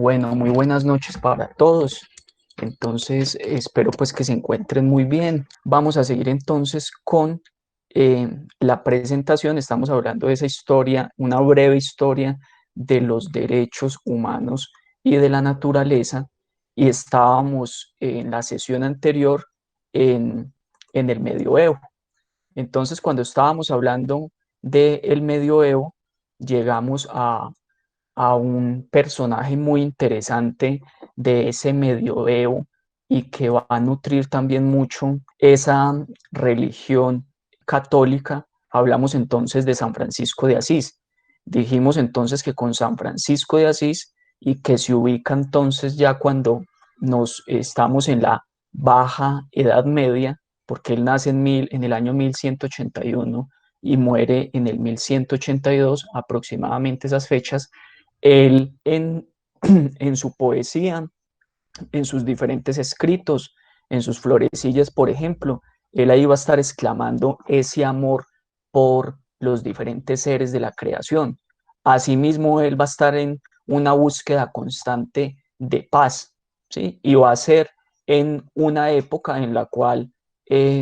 Bueno, muy buenas noches para todos. Entonces, espero pues que se encuentren muy bien. Vamos a seguir entonces con la presentación. Estamos hablando de esa historia, una breve historia de los derechos humanos y de la naturaleza. Y estábamos en la sesión anterior en, en el medioevo. Entonces, cuando estábamos hablando del medioevo, llegamos a un personaje muy interesante de ese medioevo y que va a nutrir también mucho esa religión católica. Hablamos entonces de San Francisco de Asís. Dijimos entonces que con San Francisco de Asís y que se ubica entonces ya cuando nos estamos en la baja Edad Media, porque él nace en el año 1181 y muere en el 1182, aproximadamente esas fechas. Él en su poesía, en sus diferentes escritos, en sus florecillas, por ejemplo, él ahí va a estar exclamando ese amor por los diferentes seres de la creación. Asimismo, él va a estar en una búsqueda constante de paz, ¿sí? Y va a ser en una época en la cual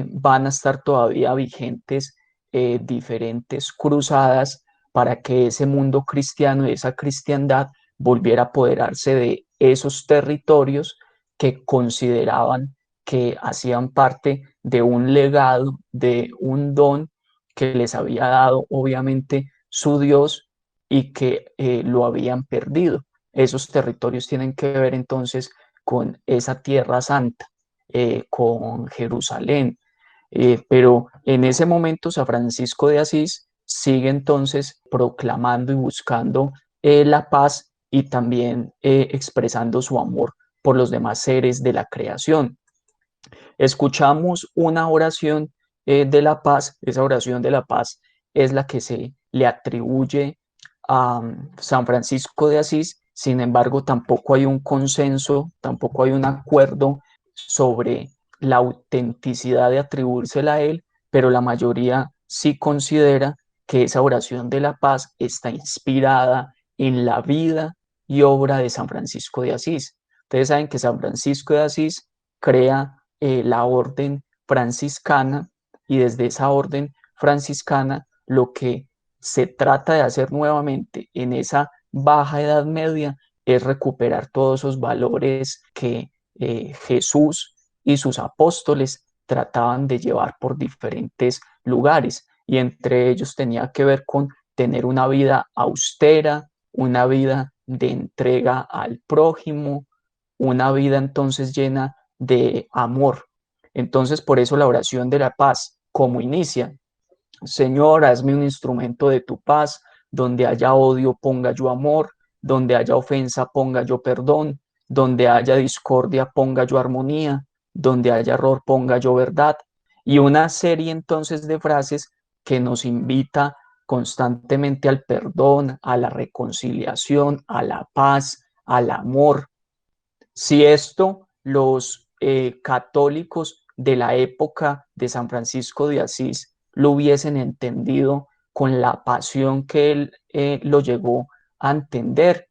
van a estar todavía vigentes diferentes cruzadas para que ese mundo cristiano y esa cristiandad volviera a apoderarse de esos territorios que consideraban que hacían parte de un legado, de un don que les había dado obviamente su Dios y que lo habían perdido. Esos territorios tienen que ver entonces con esa tierra santa, con Jerusalén. Pero en ese momento San Francisco de Asís sigue entonces proclamando y buscando la paz y también expresando su amor por los demás seres de la creación. Escuchamos una oración de la paz. Esa oración de la paz es la que se le atribuye a San Francisco de Asís. Sin embargo, tampoco hay un consenso, tampoco hay un acuerdo sobre la autenticidad de atribuírsela a él, pero la mayoría sí considera que esa oración de la paz está inspirada en la vida y obra de San Francisco de Asís. Ustedes saben que San Francisco de Asís crea la orden franciscana, y desde esa orden franciscana lo que se trata de hacer nuevamente en esa baja Edad Media es recuperar todos esos valores que Jesús y sus apóstoles trataban de llevar por diferentes lugares, y entre ellos tenía que ver con tener una vida austera, una vida de entrega al prójimo, una vida entonces llena de amor. Entonces, por eso la oración de la paz, como inicia: Señor, hazme un instrumento de tu paz, donde haya odio ponga yo amor, donde haya ofensa ponga yo perdón, donde haya discordia ponga yo armonía, donde haya error ponga yo verdad. Y una serie entonces de frases que nos invita constantemente al perdón, a la reconciliación, a la paz, al amor. Si esto los católicos de la época de San Francisco de Asís lo hubiesen entendido con la pasión que él lo llegó a entender,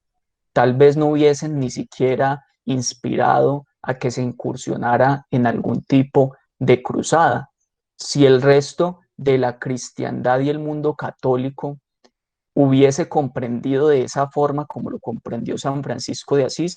tal vez no hubiesen ni siquiera inspirado a que se incursionara en algún tipo de cruzada. Si el resto de la cristiandad y el mundo católico hubiese comprendido de esa forma como lo comprendió San Francisco de Asís,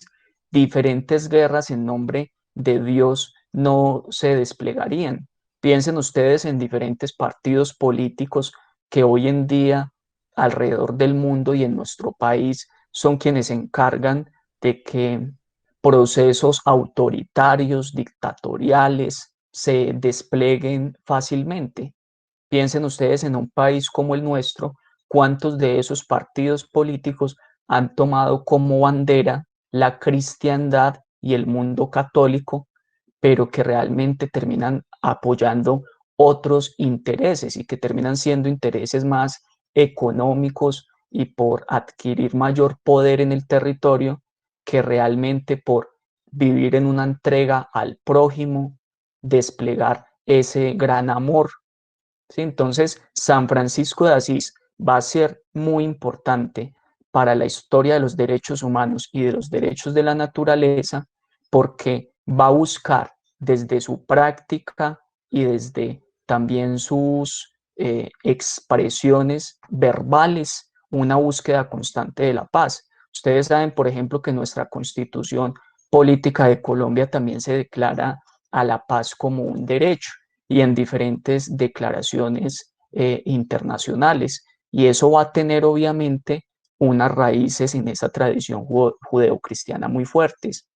diferentes guerras en nombre de Dios no se desplegarían. Piensen ustedes en diferentes partidos políticos que hoy en día alrededor del mundo y en nuestro país son quienes se encargan de que procesos autoritarios, dictatoriales, se desplieguen fácilmente. Piensen ustedes en un país como el nuestro, cuántos de esos partidos políticos han tomado como bandera la cristiandad y el mundo católico, pero que realmente terminan apoyando otros intereses y que terminan siendo intereses más económicos y por adquirir mayor poder en el territorio que realmente por vivir en una entrega al prójimo, desplegar ese gran amor. ¿Sí? Entonces, San Francisco de Asís va a ser muy importante para la historia de los derechos humanos y de los derechos de la naturaleza, porque va a buscar desde su práctica y desde también sus expresiones verbales una búsqueda constante de la paz. Ustedes saben, por ejemplo, que nuestra Constitución Política de Colombia también se declara a la paz como un derecho y en diferentes declaraciones internacionales. Y eso va a tener obviamente unas raíces en esa tradición judeocristiana muy fuertes.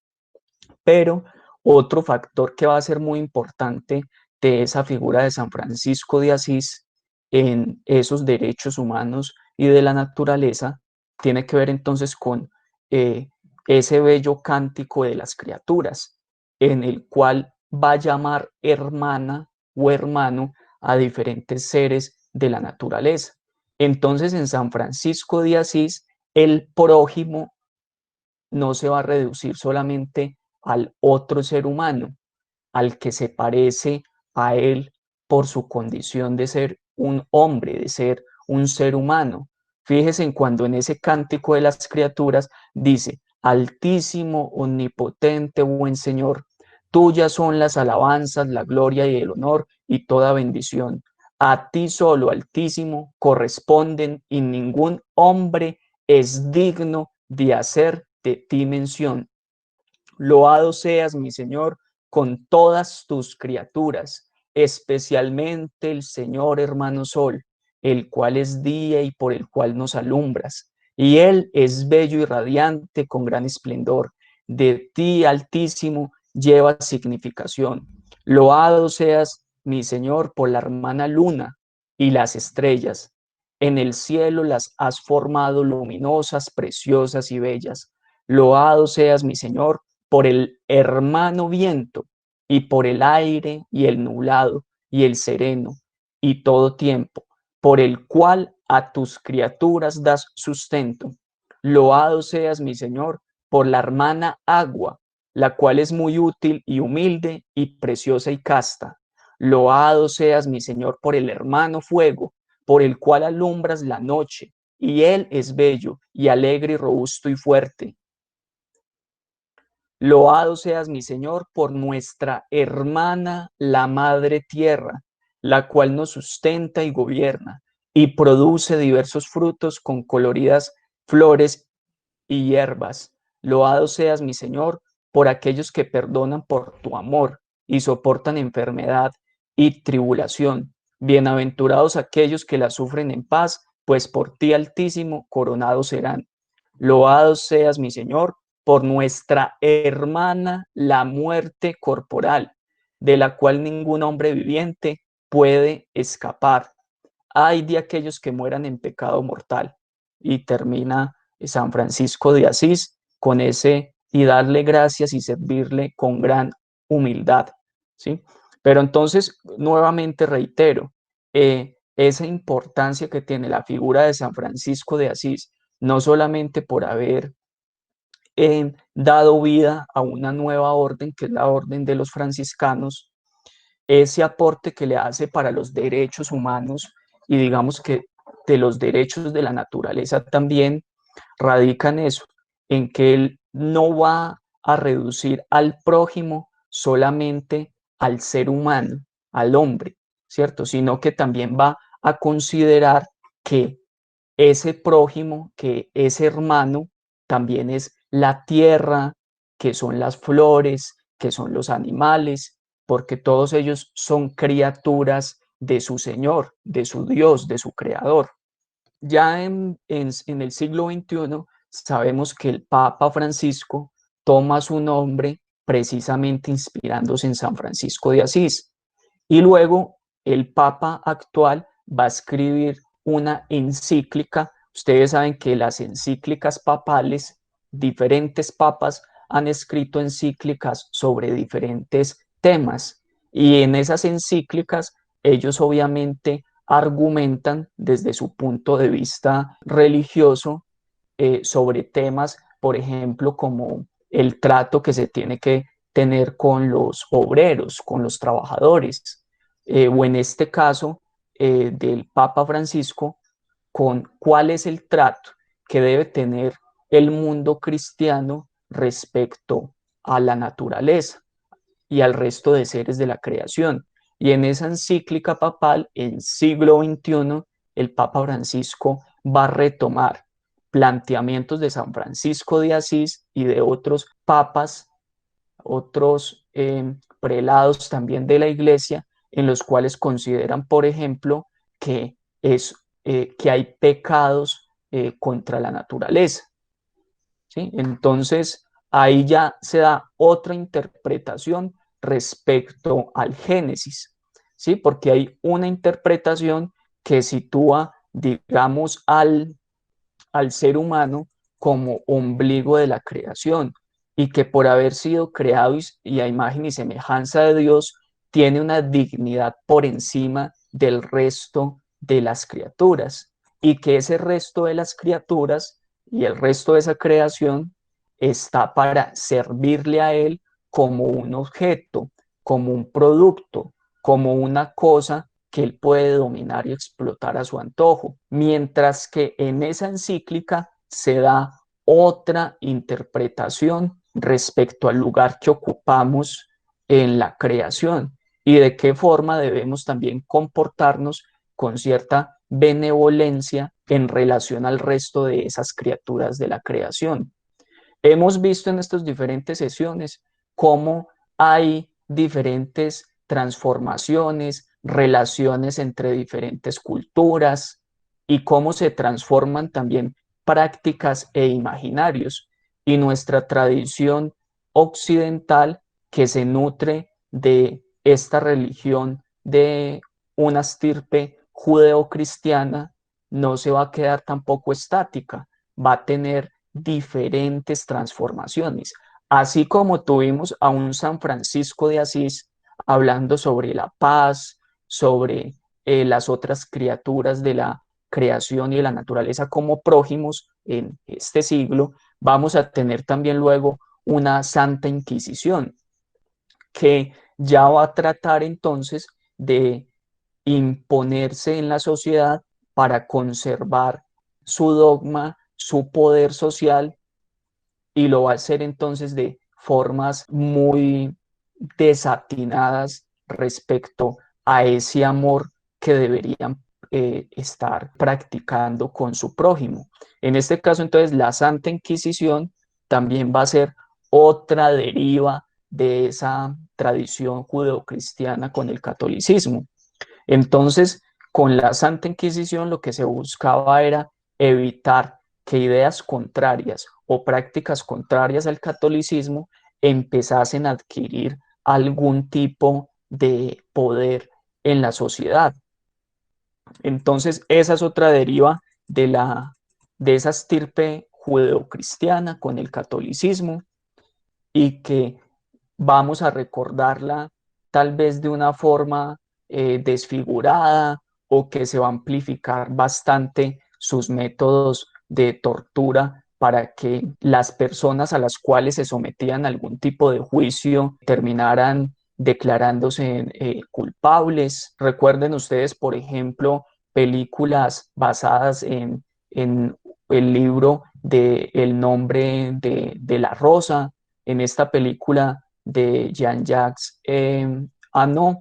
Pero otro factor que va a ser muy importante de esa figura de San Francisco de Asís en esos derechos humanos y de la naturaleza tiene que ver entonces con eh, ese bello cántico de las criaturas, en el cual va a llamar hermana o hermano a diferentes seres de la naturaleza. Entonces en San Francisco de Asís, el prójimo no se va a reducir solamente al otro ser humano, al que se parece a él por su condición de ser un hombre, de ser un ser humano. Fíjese en cuando en ese cántico de las criaturas dice, Altísimo, omnipotente, buen Señor, tuyas son las alabanzas, la gloria y el honor y toda bendición. A ti solo, Altísimo, corresponden y ningún hombre es digno de hacer de ti mención. Loado seas, mi Señor, con todas tus criaturas, especialmente el Señor hermano Sol, el cual es día y por el cual nos alumbras. Y Él es bello y radiante con gran esplendor. De ti, Altísimo, lleva significación. Loado seas, mi Señor, por la hermana luna y las estrellas. En el cielo las has formado luminosas, preciosas y bellas. Loado seas, mi Señor, por el hermano viento y por el aire y el nublado y el sereno y todo tiempo, por el cual a tus criaturas das sustento. Loado seas, mi Señor, por la hermana agua, la cual es muy útil y humilde y preciosa y casta. Loado seas, mi Señor, por el hermano fuego, por el cual alumbras la noche, y él es bello y alegre y robusto y fuerte. Loado seas, mi Señor, por nuestra hermana, la Madre Tierra, la cual nos sustenta y gobierna y produce diversos frutos con coloridas flores y hierbas. Loado seas, mi Señor, por aquellos que perdonan por tu amor y soportan enfermedad y tribulación. Bienaventurados aquellos que la sufren en paz, pues por ti, Altísimo, coronados serán. Loado seas, mi Señor, por nuestra hermana, la muerte corporal, de la cual ningún hombre viviente puede escapar. Ay de aquellos que mueran en pecado mortal. Y termina San Francisco de Asís con ese y darle gracias y servirle con gran humildad, ¿sí? Pero entonces, nuevamente reitero, esa importancia que tiene la figura de San Francisco de Asís, no solamente por haber dado vida a una nueva orden, que es la orden de los franciscanos, ese aporte que le hace para los derechos humanos y digamos que de los derechos de la naturaleza también radica en eso, en que él no va a reducir al prójimo solamente al ser humano, al hombre, ¿cierto? Sino que también va a considerar que ese prójimo, que ese hermano, también es la tierra, que son las flores, que son los animales, porque todos ellos son criaturas de su Señor, de su Dios, de su Creador. Ya en el siglo XXI sabemos que el Papa Francisco toma su nombre precisamente inspirándose en San Francisco de Asís. Y luego el Papa actual va a escribir una encíclica. Ustedes saben que las encíclicas papales, diferentes papas han escrito encíclicas sobre diferentes temas y en esas encíclicas ellos obviamente argumentan desde su punto de vista religioso sobre temas, por ejemplo, como el trato que se tiene que tener con los obreros, con los trabajadores, o en este caso del Papa Francisco, con cuál es el trato que debe tener el mundo cristiano respecto a la naturaleza y al resto de seres de la creación. Y en esa encíclica papal, en siglo XXI, el Papa Francisco va a retomar planteamientos de San Francisco de Asís y de otros papas, otros prelados también de la iglesia, en los cuales consideran, por ejemplo, que, que hay pecados contra la naturaleza. ¿Sí? Entonces, ahí ya se da otra interpretación respecto al Génesis, ¿sí? Porque hay una interpretación que sitúa, digamos, al ser humano como ombligo de la creación y que por haber sido creado y a imagen y semejanza de Dios, tiene una dignidad por encima del resto de las criaturas y que ese resto de las criaturas y el resto de esa creación está para servirle a él como un objeto, como un producto, como una cosa que él puede dominar y explotar a su antojo, mientras que en esa encíclica se da otra interpretación respecto al lugar que ocupamos en la creación y de qué forma debemos también comportarnos con cierta benevolencia en relación al resto de esas criaturas de la creación. Hemos visto en estas diferentes sesiones cómo hay diferentes transformaciones, relaciones entre diferentes culturas y cómo se transforman también prácticas e imaginarios. Y nuestra tradición occidental, que se nutre de esta religión de una estirpe judeocristiana, no se va a quedar tampoco estática, va a tener diferentes transformaciones. Así como tuvimos a un San Francisco de Asís hablando sobre la paz, sobre las otras criaturas de la creación y de la naturaleza como prójimos en este siglo, vamos a tener también luego una Santa Inquisición que ya va a tratar entonces de imponerse en la sociedad para conservar su dogma, su poder social, y lo va a hacer entonces de formas muy desatinadas respecto a ese amor que deberían estar practicando con su prójimo. En este caso, entonces, la Santa Inquisición también va a ser otra deriva de esa tradición judeocristiana con el catolicismo. Entonces, con la Santa Inquisición lo que se buscaba era evitar que ideas contrarias o prácticas contrarias al catolicismo empezasen a adquirir algún tipo de poder en la sociedad. Entonces, esa es otra deriva de esa estirpe judeocristiana con el catolicismo y que vamos a recordarla tal vez de una forma desfigurada o que se va a amplificar bastante sus métodos de tortura para que las personas a las cuales se sometían a algún tipo de juicio terminaran declarándose culpables. Recuerden ustedes, por ejemplo, películas basadas en el libro de El nombre de la rosa. En esta película de Jean-Jacques Annaud,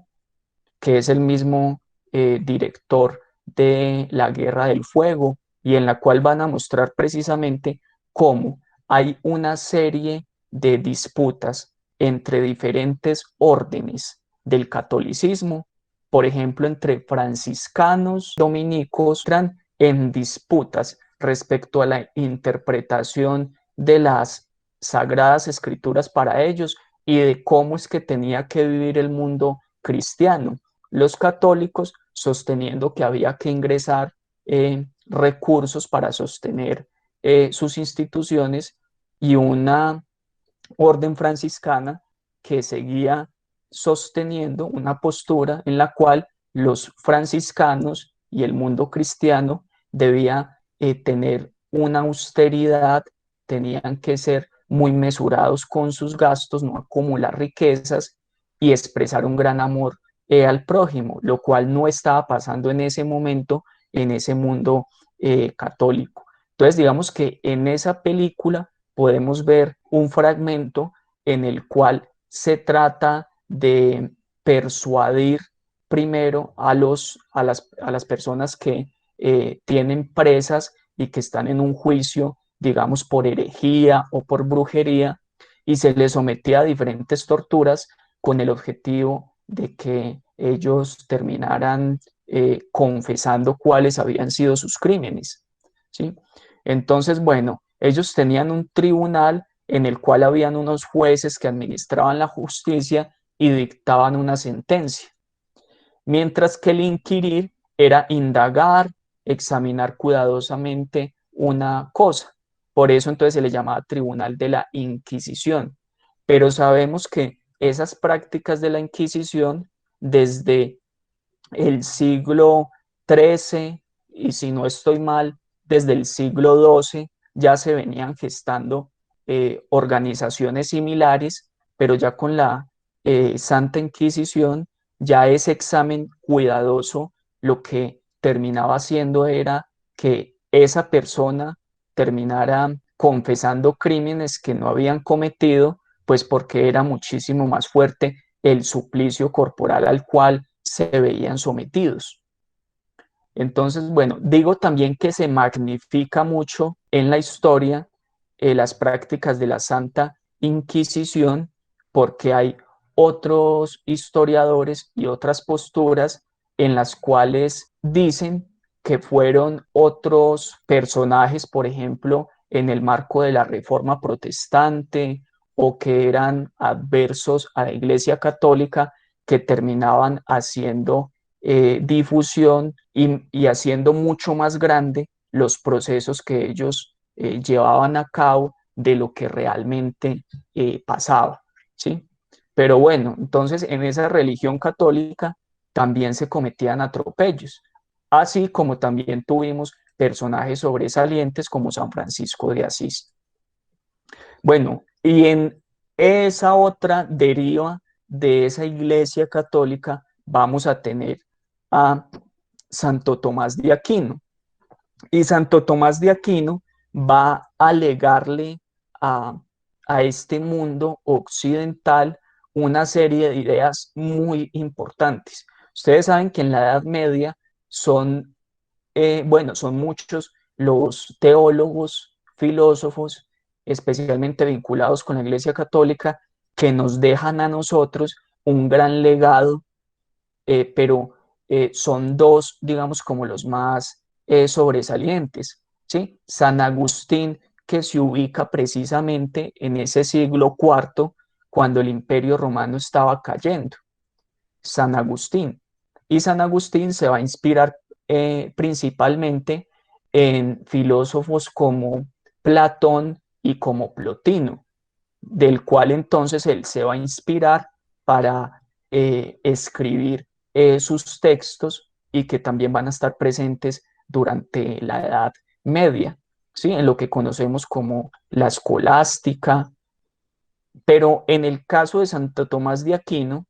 que es el mismo director de La Guerra del Fuego, y en la cual van a mostrar precisamente cómo hay una serie de disputas entre diferentes órdenes del catolicismo, por ejemplo, entre franciscanos, dominicos, entran en disputas respecto a la interpretación de las sagradas escrituras para ellos y de cómo es que tenía que vivir el mundo cristiano. Los católicos sosteniendo que había que ingresar recursos para sostener sus instituciones, y una orden franciscana que seguía sosteniendo una postura en la cual los franciscanos y el mundo cristiano debía tener una austeridad, tenían que ser muy mesurados con sus gastos, no acumular riquezas y expresar un gran amor al prójimo, lo cual no estaba pasando en ese momento en ese mundo católico. Entonces, digamos que en esa película podemos ver un fragmento en el cual se trata de persuadir primero a las personas que tienen presas y que están en un juicio, digamos, por herejía o por brujería, y se les sometía a diferentes torturas con el objetivo de que ellos terminaran confesando cuáles habían sido sus crímenes, ¿sí? Entonces, bueno, ellos tenían un tribunal en el cual habían unos jueces que administraban la justicia y dictaban una sentencia, mientras que el inquirir era indagar, examinar cuidadosamente una cosa. Por eso entonces se le llamaba Tribunal de la Inquisición. Pero sabemos que esas prácticas de la Inquisición desde el siglo XIII y si no estoy mal, desde el siglo XII ya se venían gestando organizaciones similares, pero ya con la Santa Inquisición, ya ese examen cuidadoso lo que terminaba haciendo era que esa persona terminara confesando crímenes que no habían cometido, pues porque era muchísimo más fuerte el suplicio corporal al cual se veían sometidos. Entonces, bueno, digo también que se magnifica mucho en la historia las prácticas de la Santa Inquisición porque hay otros historiadores y otras posturas en las cuales dicen que fueron otros personajes, por ejemplo, en el marco de la Reforma Protestante o que eran adversos a la Iglesia Católica que terminaban haciendo difusión y haciendo mucho más grande los procesos que ellos llevaban a cabo de lo que realmente pasaba, ¿sí? Pero bueno, entonces en esa religión católica también se cometían atropellos, así como también tuvimos personajes sobresalientes como San Francisco de Asís. Bueno, y en esa otra deriva de esa iglesia católica vamos a tener a Santo Tomás de Aquino. Y Santo Tomás de Aquino va a legarle a, a este mundo occidental una serie de ideas muy importantes. Ustedes saben que en la Edad Media son, bueno, son muchos los teólogos, filósofos, especialmente vinculados con la Iglesia Católica, que nos dejan a nosotros un gran legado, pero son dos, digamos, como los más sobresalientes, ¿sí? San Agustín, que se ubica precisamente en ese siglo IV, cuando el Imperio Romano estaba cayendo. San Agustín. Y San Agustín se va a inspirar principalmente en filósofos como Platón y como Plotino, del cual entonces él se va a inspirar para escribir sus textos y que también van a estar presentes durante la Edad Media, ¿sí? En lo que conocemos como la escolástica. Pero en el caso de Santo Tomás de Aquino,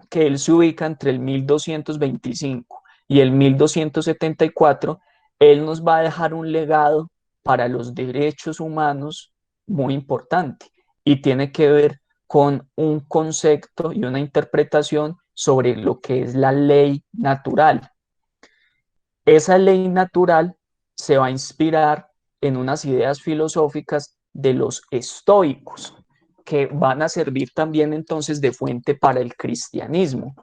que él se ubica entre el 1225 y el 1274, él nos va a dejar un legado para los derechos humanos muy importante y tiene que ver con un concepto y una interpretación sobre lo que es la ley natural. Esa ley natural se va a inspirar en unas ideas filosóficas de los estoicos, que van a servir también entonces de fuente para el cristianismo.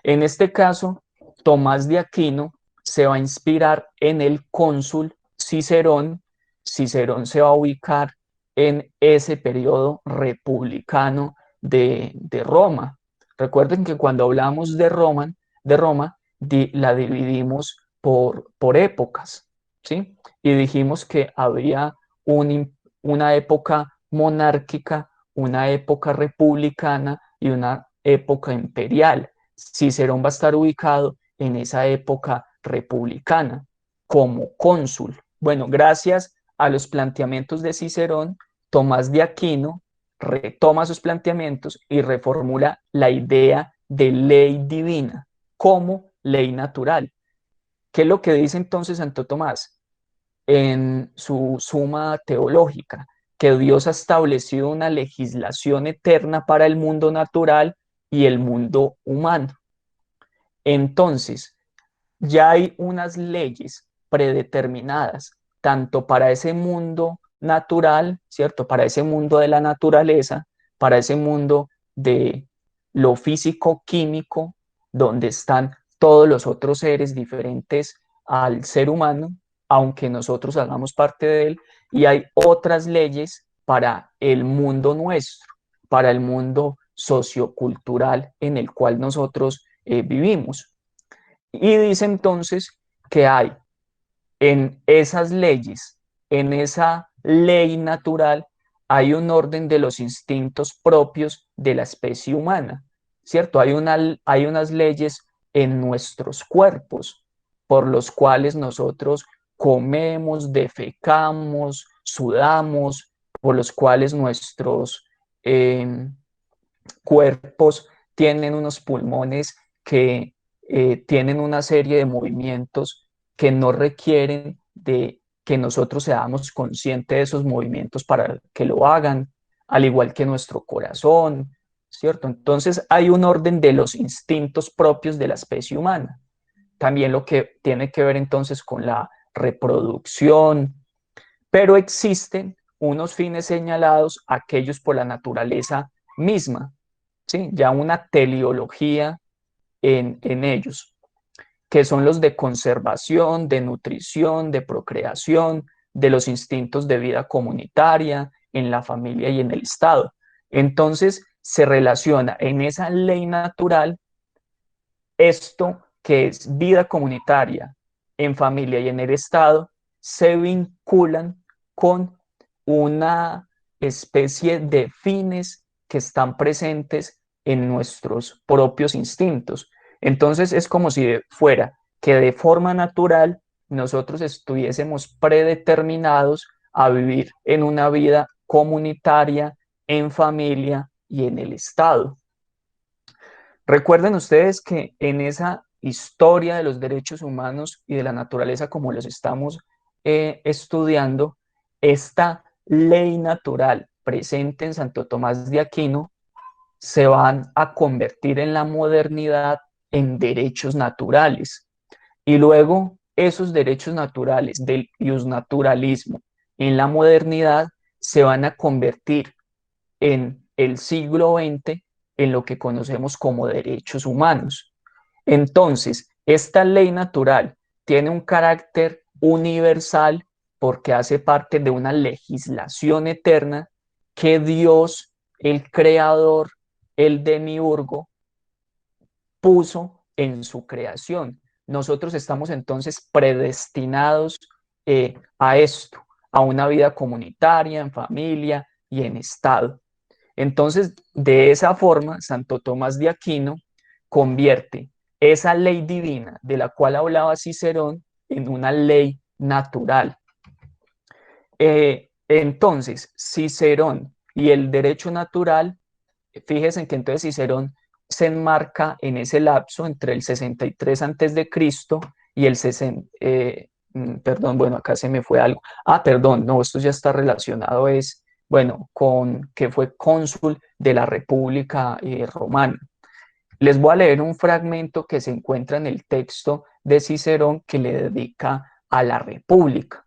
En este caso, Tomás de Aquino se va a inspirar en el cónsul Cicerón. Cicerón se va a ubicar en ese periodo republicano de Roma. Recuerden que cuando hablamos de Roma la dividimos por épocas, ¿sí? Y dijimos que había una época monárquica, una época republicana y una época imperial. Cicerón va a estar ubicado en esa época republicana como cónsul. Bueno, gracias a los planteamientos de Cicerón, Tomás de Aquino retoma sus planteamientos y reformula la idea de ley divina como ley natural. ¿Qué es lo que dice entonces Santo Tomás? en su Suma Teológica, que Dios ha establecido una legislación eterna para el mundo natural y el mundo humano. Entonces, ya hay unas leyes predeterminadas, tanto para ese mundo natural, ¿cierto? Para ese mundo de la naturaleza, para ese mundo de lo físico-químico, donde están todos los otros seres diferentes al ser humano, aunque nosotros hagamos parte de él, y hay otras leyes para el mundo nuestro, para el mundo sociocultural en el cual nosotros vivimos. Y dice entonces que hay en esas leyes, en esa ley natural, hay un orden de los instintos propios de la especie humana, ¿cierto? Hay unas leyes en nuestros cuerpos por los cuales nosotros comemos, defecamos, sudamos, por los cuales nuestros eh, cuerpos tienen unos pulmones que tienen una serie de movimientos que no requieren de que nosotros seamos conscientes de esos movimientos para que lo hagan, al igual que nuestro corazón, ¿cierto? Entonces hay un orden de los instintos propios de la especie humana. También lo que tiene que ver entonces con la reproducción, pero existen unos fines señalados, aquellos por la naturaleza misma, ¿sí? Ya una teleología en ellos, que son los de conservación, de nutrición, de procreación, de los instintos de vida comunitaria, en la familia y en el Estado. Entonces, se relaciona en esa ley natural esto que es vida comunitaria en familia y en el Estado, se vinculan con una especie de fines que están presentes en nuestros propios instintos. Entonces es como si fuera que de forma natural nosotros estuviésemos predeterminados a vivir en una vida comunitaria, en familia y en el Estado. Recuerden ustedes que en esa historia de los derechos humanos y de la naturaleza como los estamos estudiando, esta ley natural presente en Santo Tomás de Aquino se van a convertir en la modernidad en derechos naturales. Y luego esos derechos naturales del naturalismo en la modernidad se van a convertir en el siglo XX en lo que conocemos como derechos humanos. Entonces, esta ley natural tiene un carácter universal porque hace parte de una legislación eterna que Dios, el creador, el demiurgo, puso en su creación. Nosotros estamos entonces predestinados a esto, a una vida comunitaria, en familia y en Estado. Entonces, de esa forma, Santo Tomás de Aquino convierte esa ley divina de la cual hablaba Cicerón en una ley natural. Entonces, Cicerón y el derecho natural, fíjense que entonces Cicerón se enmarca en ese lapso entre el 63 antes de Cristo y el 60, perdón, bueno, acá se me fue algo. Ah, perdón, no, esto ya está relacionado, es, bueno, con que fue cónsul de la República Romana. Les voy a leer un fragmento que se encuentra en el texto de Cicerón que le dedica a la República.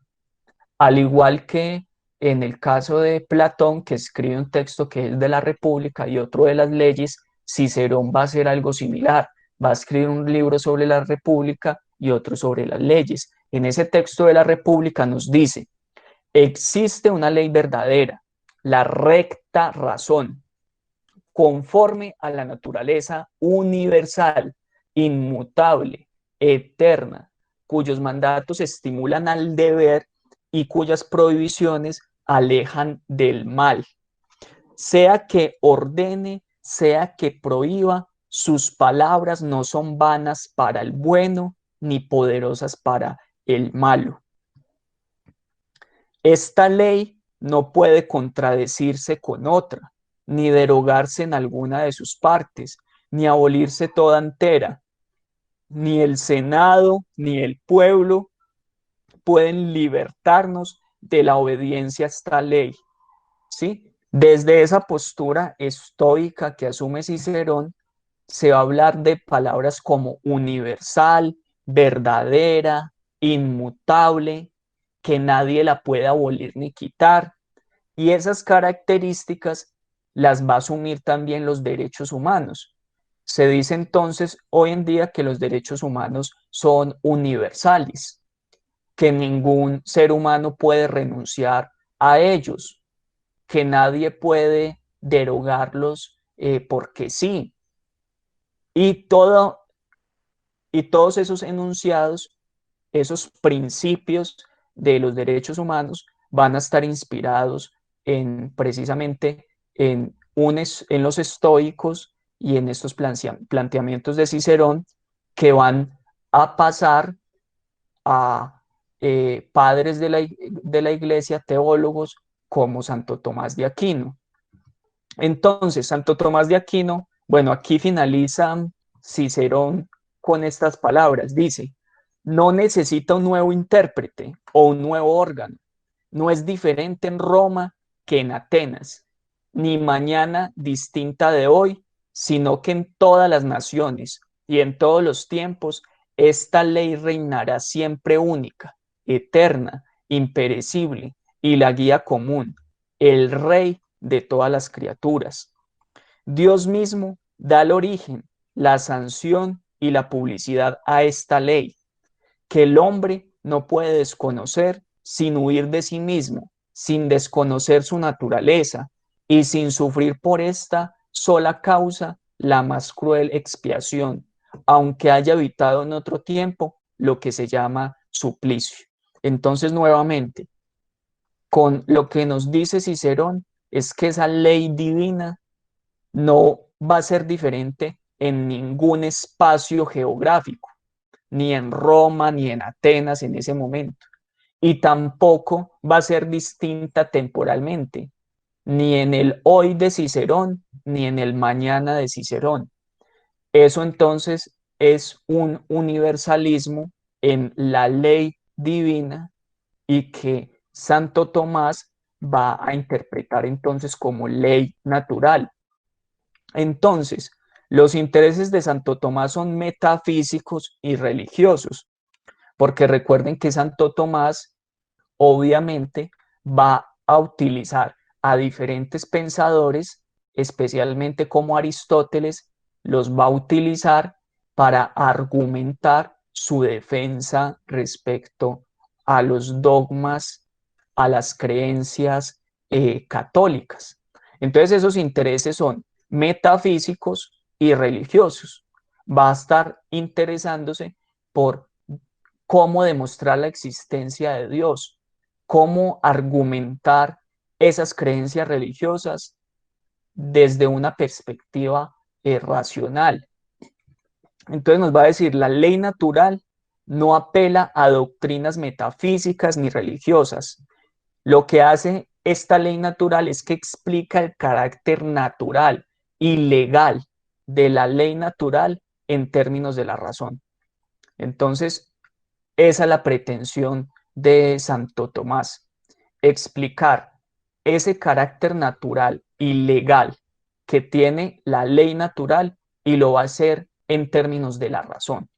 Al igual que en el caso de Platón, que escribe un texto que es de la República y otro de las leyes, Cicerón va a hacer algo similar. Va a escribir un libro sobre la República y otro sobre las leyes. En ese texto de la República nos dice, existe una ley verdadera, la recta razón, conforme a la naturaleza universal, inmutable, eterna, cuyos mandatos estimulan al deber y cuyas prohibiciones alejan del mal. Sea que ordene, sea que prohíba, sus palabras no son vanas para el bueno ni poderosas para el malo. Esta ley no puede contradecirse con otra, ni derogarse en alguna de sus partes, ni abolirse toda entera. Ni el Senado, ni el pueblo pueden libertarnos de la obediencia a esta ley, ¿sí? Desde esa postura estoica que asume Cicerón, se va a hablar de palabras como universal, verdadera, inmutable, que nadie la puede abolir ni quitar. Y esas características las va a asumir también los derechos humanos. Se dice entonces hoy en día que los derechos humanos son universales, que ningún ser humano puede renunciar a ellos, que nadie puede derogarlos porque sí. Y, todo, y todos esos enunciados, esos principios de los derechos humanos van a estar inspirados en precisamente en los estoicos y en estos planteamientos de Cicerón que van a pasar a padres de la iglesia, teólogos como Santo Tomás de Aquino. Entonces, Santo Tomás de Aquino, bueno, aquí finaliza Cicerón con estas palabras. Dice, no necesita un nuevo intérprete o un nuevo órgano. No es diferente en Roma que en Atenas, ni mañana distinta de hoy, sino que en todas las naciones y en todos los tiempos, esta ley reinará siempre única, eterna, imperecible y la guía común, el rey de todas las criaturas. Dios mismo da el origen, la sanción y la publicidad a esta ley, que el hombre no puede desconocer sin huir de sí mismo, sin desconocer su naturaleza y sin sufrir por esta sola causa la más cruel expiación, aunque haya evitado en otro tiempo lo que se llama suplicio. Entonces, nuevamente, con lo que nos dice Cicerón es que esa ley divina no va a ser diferente en ningún espacio geográfico, ni en Roma, ni en Atenas en ese momento. Y tampoco va a ser distinta temporalmente, ni en el hoy de Cicerón, ni en el mañana de Cicerón. Eso entonces es un universalismo en la ley divina y que Santo Tomás va a interpretar entonces como ley natural. Entonces, los intereses de Santo Tomás son metafísicos y religiosos, porque recuerden que Santo Tomás obviamente va a utilizar a diferentes pensadores, especialmente como Aristóteles, los va a utilizar para argumentar su defensa respecto a los dogmas, a las creencias católicas. Entonces esos intereses son metafísicos y religiosos. Va a estar interesándose por cómo demostrar la existencia de Dios, cómo argumentar esas creencias religiosas desde una perspectiva racional. Entonces nos va a decir, la ley natural no apela a doctrinas metafísicas ni religiosas. Lo que hace esta ley natural es que explica el carácter natural y legal de la ley natural en términos de la razón. Entonces, esa es la pretensión de Santo Tomás, explicar ese carácter natural y legal que tiene la ley natural y lo va a hacer en términos de la razón.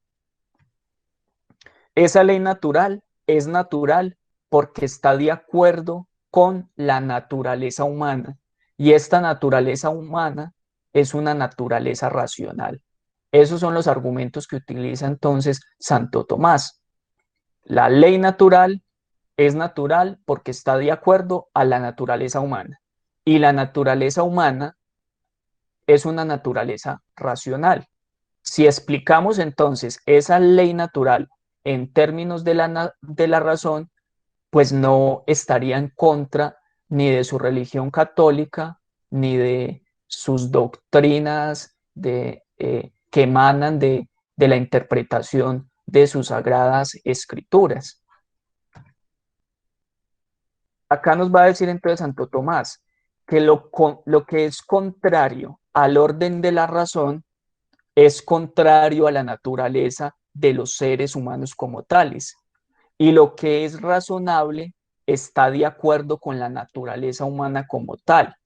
Esa ley natural es natural porque está de acuerdo con la naturaleza humana y esta naturaleza humana es una naturaleza racional. Esos son los argumentos que utiliza entonces Santo Tomás. La ley natural es natural porque está de acuerdo a la naturaleza humana y la naturaleza humana es una naturaleza racional. Si explicamos entonces esa ley natural en términos de la razón, pues no estaría en contra ni de su religión católica, ni de sus doctrinas que emanan de la interpretación de sus sagradas escrituras. Acá nos va a decir entonces Santo Tomás que lo que es contrario al orden de la razón es contrario a la naturaleza de los seres humanos como tales y lo que es razonable está de acuerdo con la naturaleza humana como tal.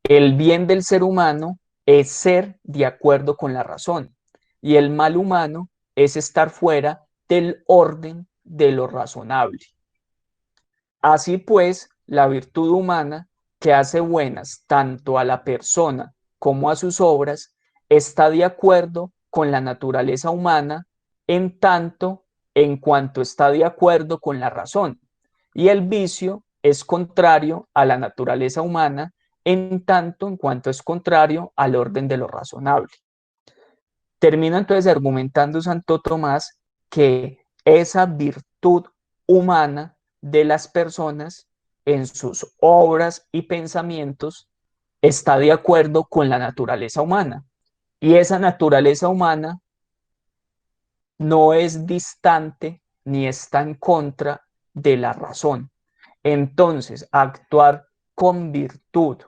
El bien del ser humano es ser de acuerdo con la razón y el mal humano es estar fuera del orden de lo razonable. Así pues, la virtud humana, que hace buenas tanto a la persona como a sus obras, está de acuerdo con la naturaleza humana en tanto en cuanto está de acuerdo con la razón. Y el vicio es contrario a la naturaleza humana en tanto en cuanto es contrario al orden de lo razonable. Termina entonces argumentando Santo Tomás que esa virtud humana de las personas en sus obras y pensamientos está de acuerdo con la naturaleza humana. Y esa naturaleza humana no es distante ni está en contra de la razón. Entonces, actuar con virtud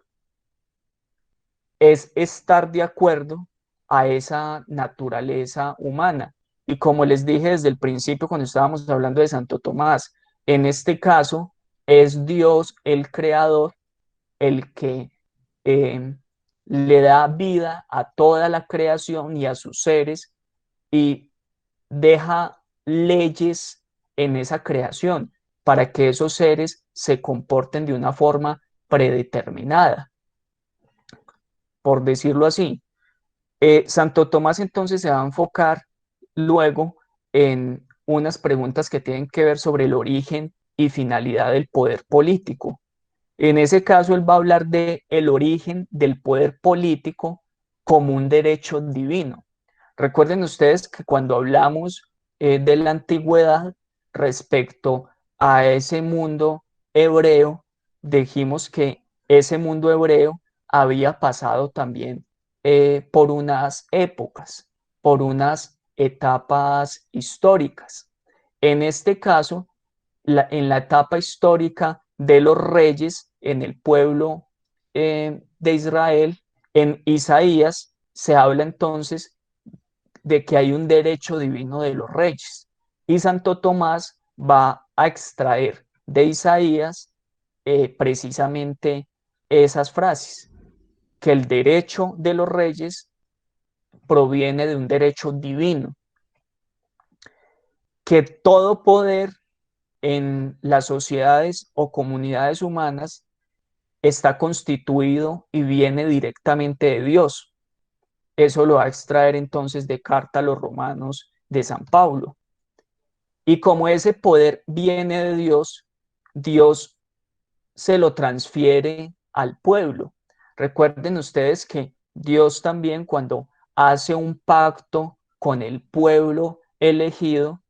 es estar de acuerdo a esa naturaleza humana. Y como les dije desde el principio cuando estábamos hablando de Santo Tomás, en este caso es Dios el creador el que eh, le da vida a toda la creación y a sus seres y deja leyes en esa creación para que esos seres se comporten de una forma predeterminada, por decirlo así. Santo Tomás entonces se va a enfocar luego en unas preguntas que tienen que ver sobre el origen y finalidad del poder político. En ese caso, él va a hablar de el origen del poder político como un derecho divino. Recuerden ustedes que cuando hablamos de la antigüedad respecto a ese mundo hebreo, dijimos que ese mundo hebreo había pasado también por unas épocas, por unas etapas históricas. En este caso, en la etapa histórica de los reyes en el pueblo de Israel, en Isaías se habla entonces de que hay un derecho divino de los reyes. Y Santo Tomás va a extraer de Isaías precisamente esas frases, que el derecho de los reyes proviene de un derecho divino, que todo poder en las sociedades o comunidades humanas está constituido y viene directamente de Dios. Eso lo va a extraer entonces de carta a los romanos de San Pablo. Y como ese poder viene de Dios, Dios se lo transfiere al pueblo. Recuerden ustedes que Dios también cuando hace un pacto con el pueblo elegido,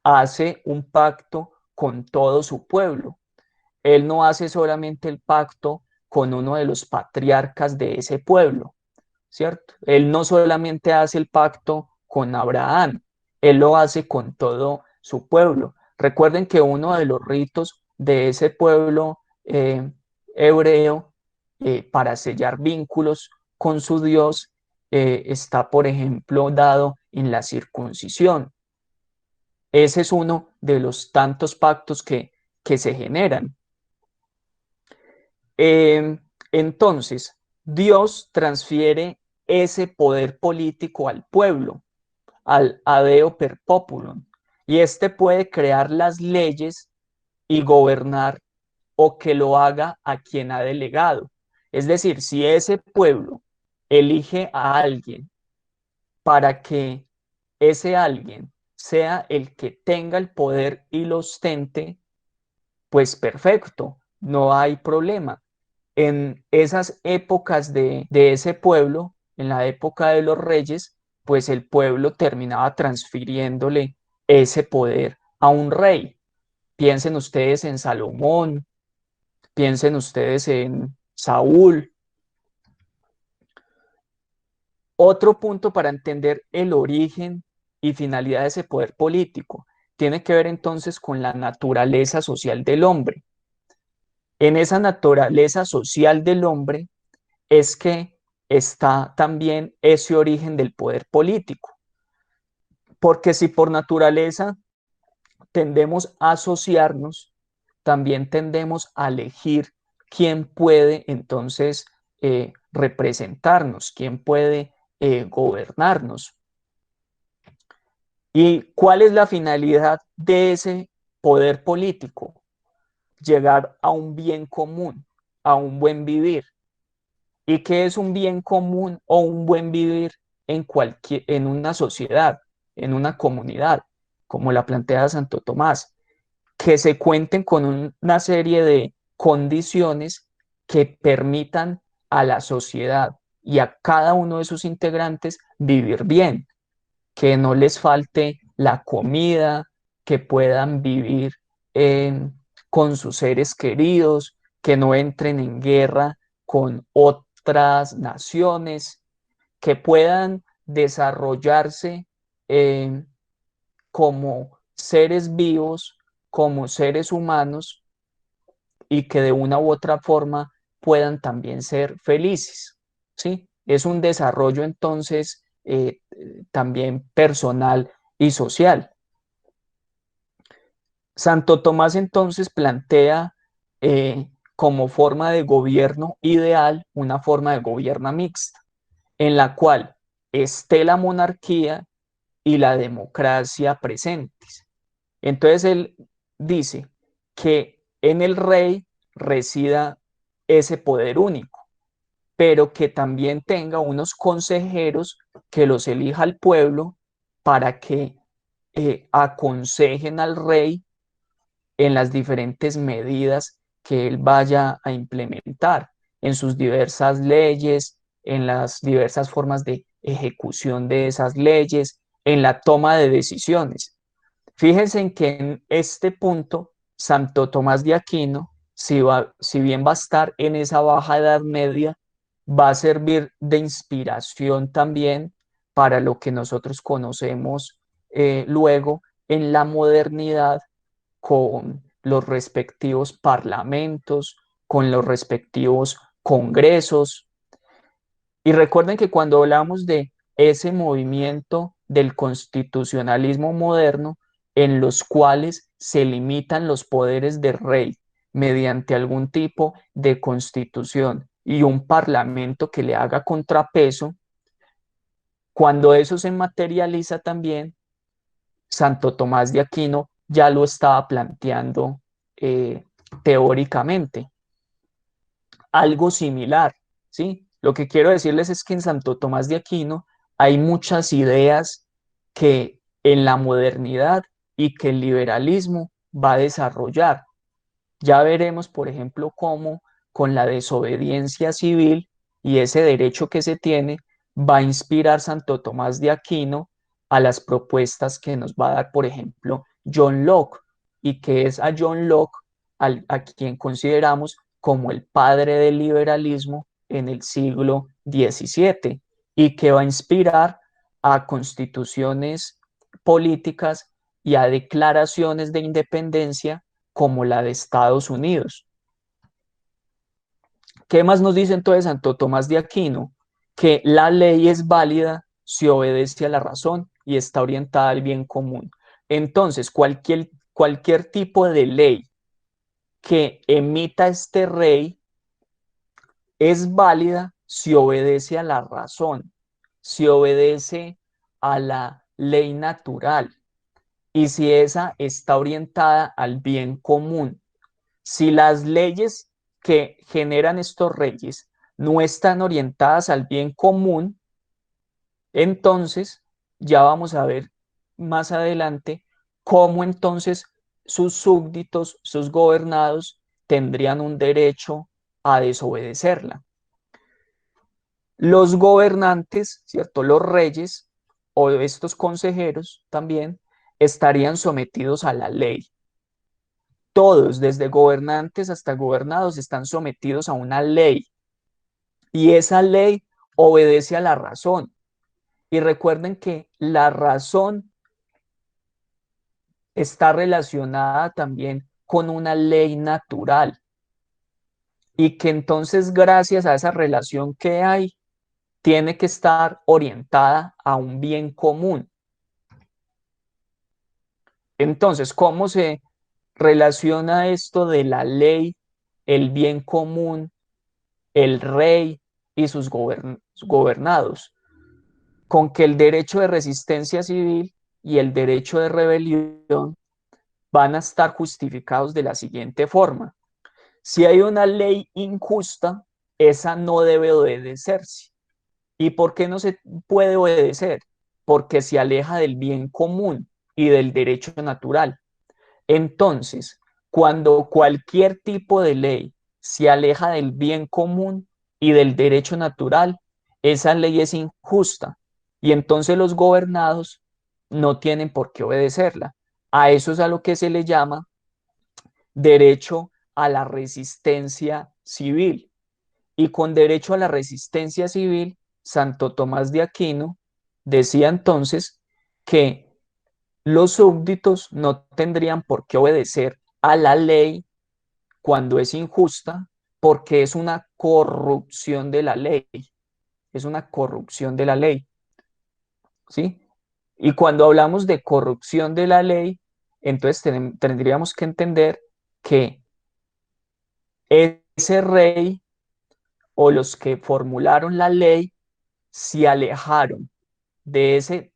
hace un pacto con todo su pueblo. Él no hace solamente el pacto con uno de los patriarcas de ese pueblo, ¿cierto? Él no solamente hace el pacto con Abraham, él lo hace con todo su pueblo. Recuerden que uno de los ritos de ese pueblo hebreo para sellar vínculos con su Dios está, por ejemplo, dado en la circuncisión. Ese es uno de los tantos pactos que se generan. Eh, entonces, Dios transfiere ese poder político al pueblo, al adeo per populum, y este puede crear las leyes y gobernar o que lo haga a quien ha delegado. Es decir, si ese pueblo elige a alguien para que ese alguien sea el que tenga el poder y lo ostente, pues perfecto, no hay problema. En esas épocas de ese pueblo, en la época de los reyes, pues el pueblo terminaba transfiriéndole ese poder a un rey. Piensen ustedes en Salomón, piensen ustedes en Saúl. Otro punto para entender el origen y finalidad de ese poder político tiene que ver entonces con la naturaleza social del hombre. En esa naturaleza social del hombre es que está también ese origen del poder político. Porque si por naturaleza tendemos a asociarnos, también tendemos a elegir quién puede entonces representarnos, quién puede gobernarnos. ¿Y cuál es la finalidad de ese poder político? Llegar a un bien común, a un buen vivir. ¿Y qué es un bien común o un buen vivir en una sociedad, en una comunidad, como la plantea Santo Tomás? Que se cuenten con una serie de condiciones que permitan a la sociedad y a cada uno de sus integrantes vivir bien, que no les falte la comida, que puedan vivir eh, con sus seres queridos, que no entren en guerra con otras naciones, que puedan desarrollarse eh, como seres vivos, como seres humanos y que de una u otra forma puedan también ser felices, ¿sí? Es un desarrollo entonces también personal y social. Santo Tomás entonces plantea como forma de gobierno ideal una forma de gobierno mixta, en la cual esté la monarquía y la democracia presentes. Entonces él dice que en el rey resida ese poder único, pero que también tenga unos consejeros que los elija el pueblo para que aconsejen al rey en las diferentes medidas que él vaya a implementar, en sus diversas leyes, en las diversas formas de ejecución de esas leyes, en la toma de decisiones. Fíjense en que en este punto Santo Tomás de Aquino, si bien va a estar en esa baja edad media, va a servir de inspiración también para lo que nosotros conocemos luego en la modernidad con los respectivos parlamentos, con los respectivos congresos. Y recuerden que cuando hablamos de ese movimiento del constitucionalismo moderno, en los cuales se limitan los poderes del rey mediante algún tipo de constitución y un parlamento que le haga contrapeso, cuando eso se materializa también, Santo Tomás de Aquino ya lo estaba planteando teóricamente. Algo similar, ¿sí? Lo que quiero decirles es que en Santo Tomás de Aquino hay muchas ideas que en la modernidad y que el liberalismo va a desarrollar. Ya veremos, por ejemplo, cómo con la desobediencia civil y ese derecho que se tiene va a inspirar Santo Tomás de Aquino a las propuestas que nos va a dar, por ejemplo, John Locke, y que es a John Locke a quien consideramos como el padre del liberalismo en el siglo XVII y que va a inspirar a constituciones políticas y a declaraciones de independencia como la de Estados Unidos. ¿Qué más nos dice entonces Santo Tomás de Aquino? Que la ley es válida si obedece a la razón y está orientada al bien común. Entonces, cualquier tipo de ley que emita este rey es válida si obedece a la razón, si obedece a la ley natural y si esa está orientada al bien común. Si las leyes que generan estos reyes no están orientadas al bien común, entonces ya vamos a ver más adelante cómo entonces sus súbditos, sus gobernados, tendrían un derecho a desobedecerla. Los gobernantes, ¿cierto? Los reyes o estos consejeros también estarían sometidos a la ley. Todos, desde gobernantes hasta gobernados, están sometidos a una ley y esa ley obedece a la razón. Y recuerden que la razón está relacionada también con una ley natural y que entonces gracias a esa relación que hay, tiene que estar orientada a un bien común. Entonces, ¿cómo se relaciona esto de la ley, el bien común, el rey y sus gobernados? Con que el derecho de resistencia civil y el derecho de rebelión van a estar justificados de la siguiente forma. Si hay una ley injusta, esa no debe obedecerse. ¿Y por qué no se puede obedecer? Porque se aleja del bien común y del derecho natural. Entonces, cuando cualquier tipo de ley se aleja del bien común y del derecho natural, esa ley es injusta y entonces los gobernados no tienen por qué obedecerla. A eso es a lo que se le llama derecho a la resistencia civil. Y con derecho a la resistencia civil, Santo Tomás de Aquino decía entonces que los súbditos no tendrían por qué obedecer a la ley cuando es injusta, porque es una corrupción de la ley, es una corrupción de la ley, ¿sí? Y cuando hablamos de corrupción de la ley, entonces tendríamos que entender que ese rey o los que formularon la ley se alejaron de,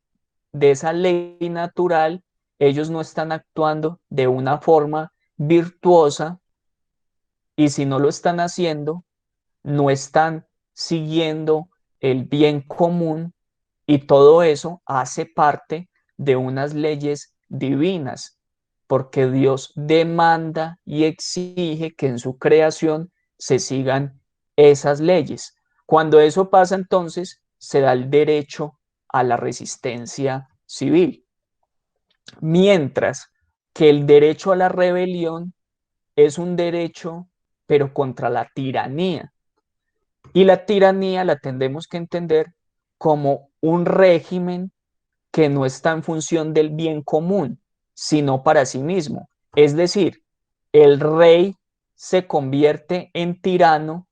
de esa ley natural, ellos no están actuando de una forma virtuosa y si no lo están haciendo, no están siguiendo el bien común y todo eso hace parte de unas leyes divinas, porque Dios demanda y exige que en su creación se sigan esas leyes. Cuando eso pasa, entonces se da el derecho a la resistencia civil, mientras que el derecho a la rebelión es un derecho, pero contra la tiranía. Y la tiranía la tendemos que entender como un régimen que no está en función del bien común, sino para sí mismo. Es decir, el rey se convierte en tirano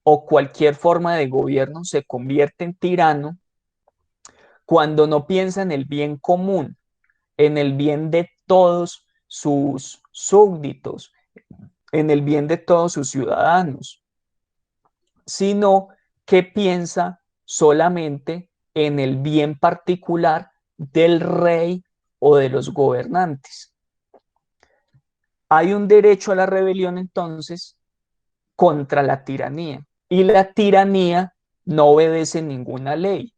o cualquier forma de gobierno se convierte en tirano cuando no piensa en el bien común, en el bien de todos sus súbditos, en el bien de todos sus ciudadanos, sino que piensa solamente en el bien particular del rey o de los gobernantes. Hay un derecho a la rebelión entonces contra la tiranía y la tiranía no obedece ninguna ley.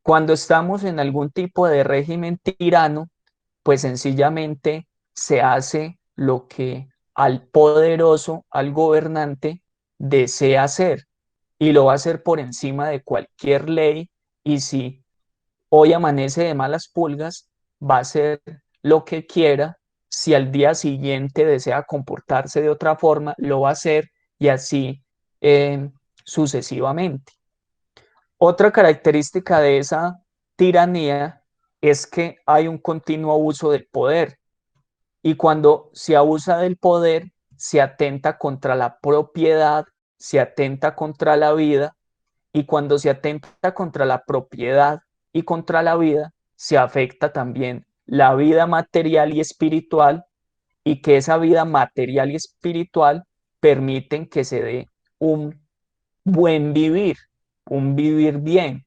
Cuando estamos en algún tipo de régimen tirano, pues sencillamente se hace lo que al poderoso, al gobernante, desea hacer y lo va a hacer por encima de cualquier ley y si hoy amanece de malas pulgas, va a hacer lo que quiera, si al día siguiente desea comportarse de otra forma, lo va a hacer y así sucesivamente. Otra característica de esa tiranía es que hay un continuo abuso del poder y cuando se abusa del poder se atenta contra la propiedad, se atenta contra la vida y cuando se atenta contra la propiedad y contra la vida, se afecta también la vida material y espiritual y que esa vida material y espiritual permiten que se dé un buen vivir, un vivir bien,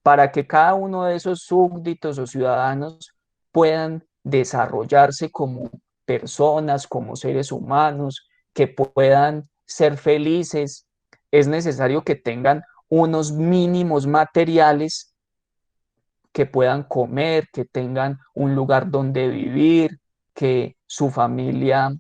para que cada uno de esos súbditos o ciudadanos puedan desarrollarse como personas, como seres humanos, que puedan ser felices, es necesario que tengan unos mínimos materiales que puedan comer, que tengan un lugar donde vivir, que su familia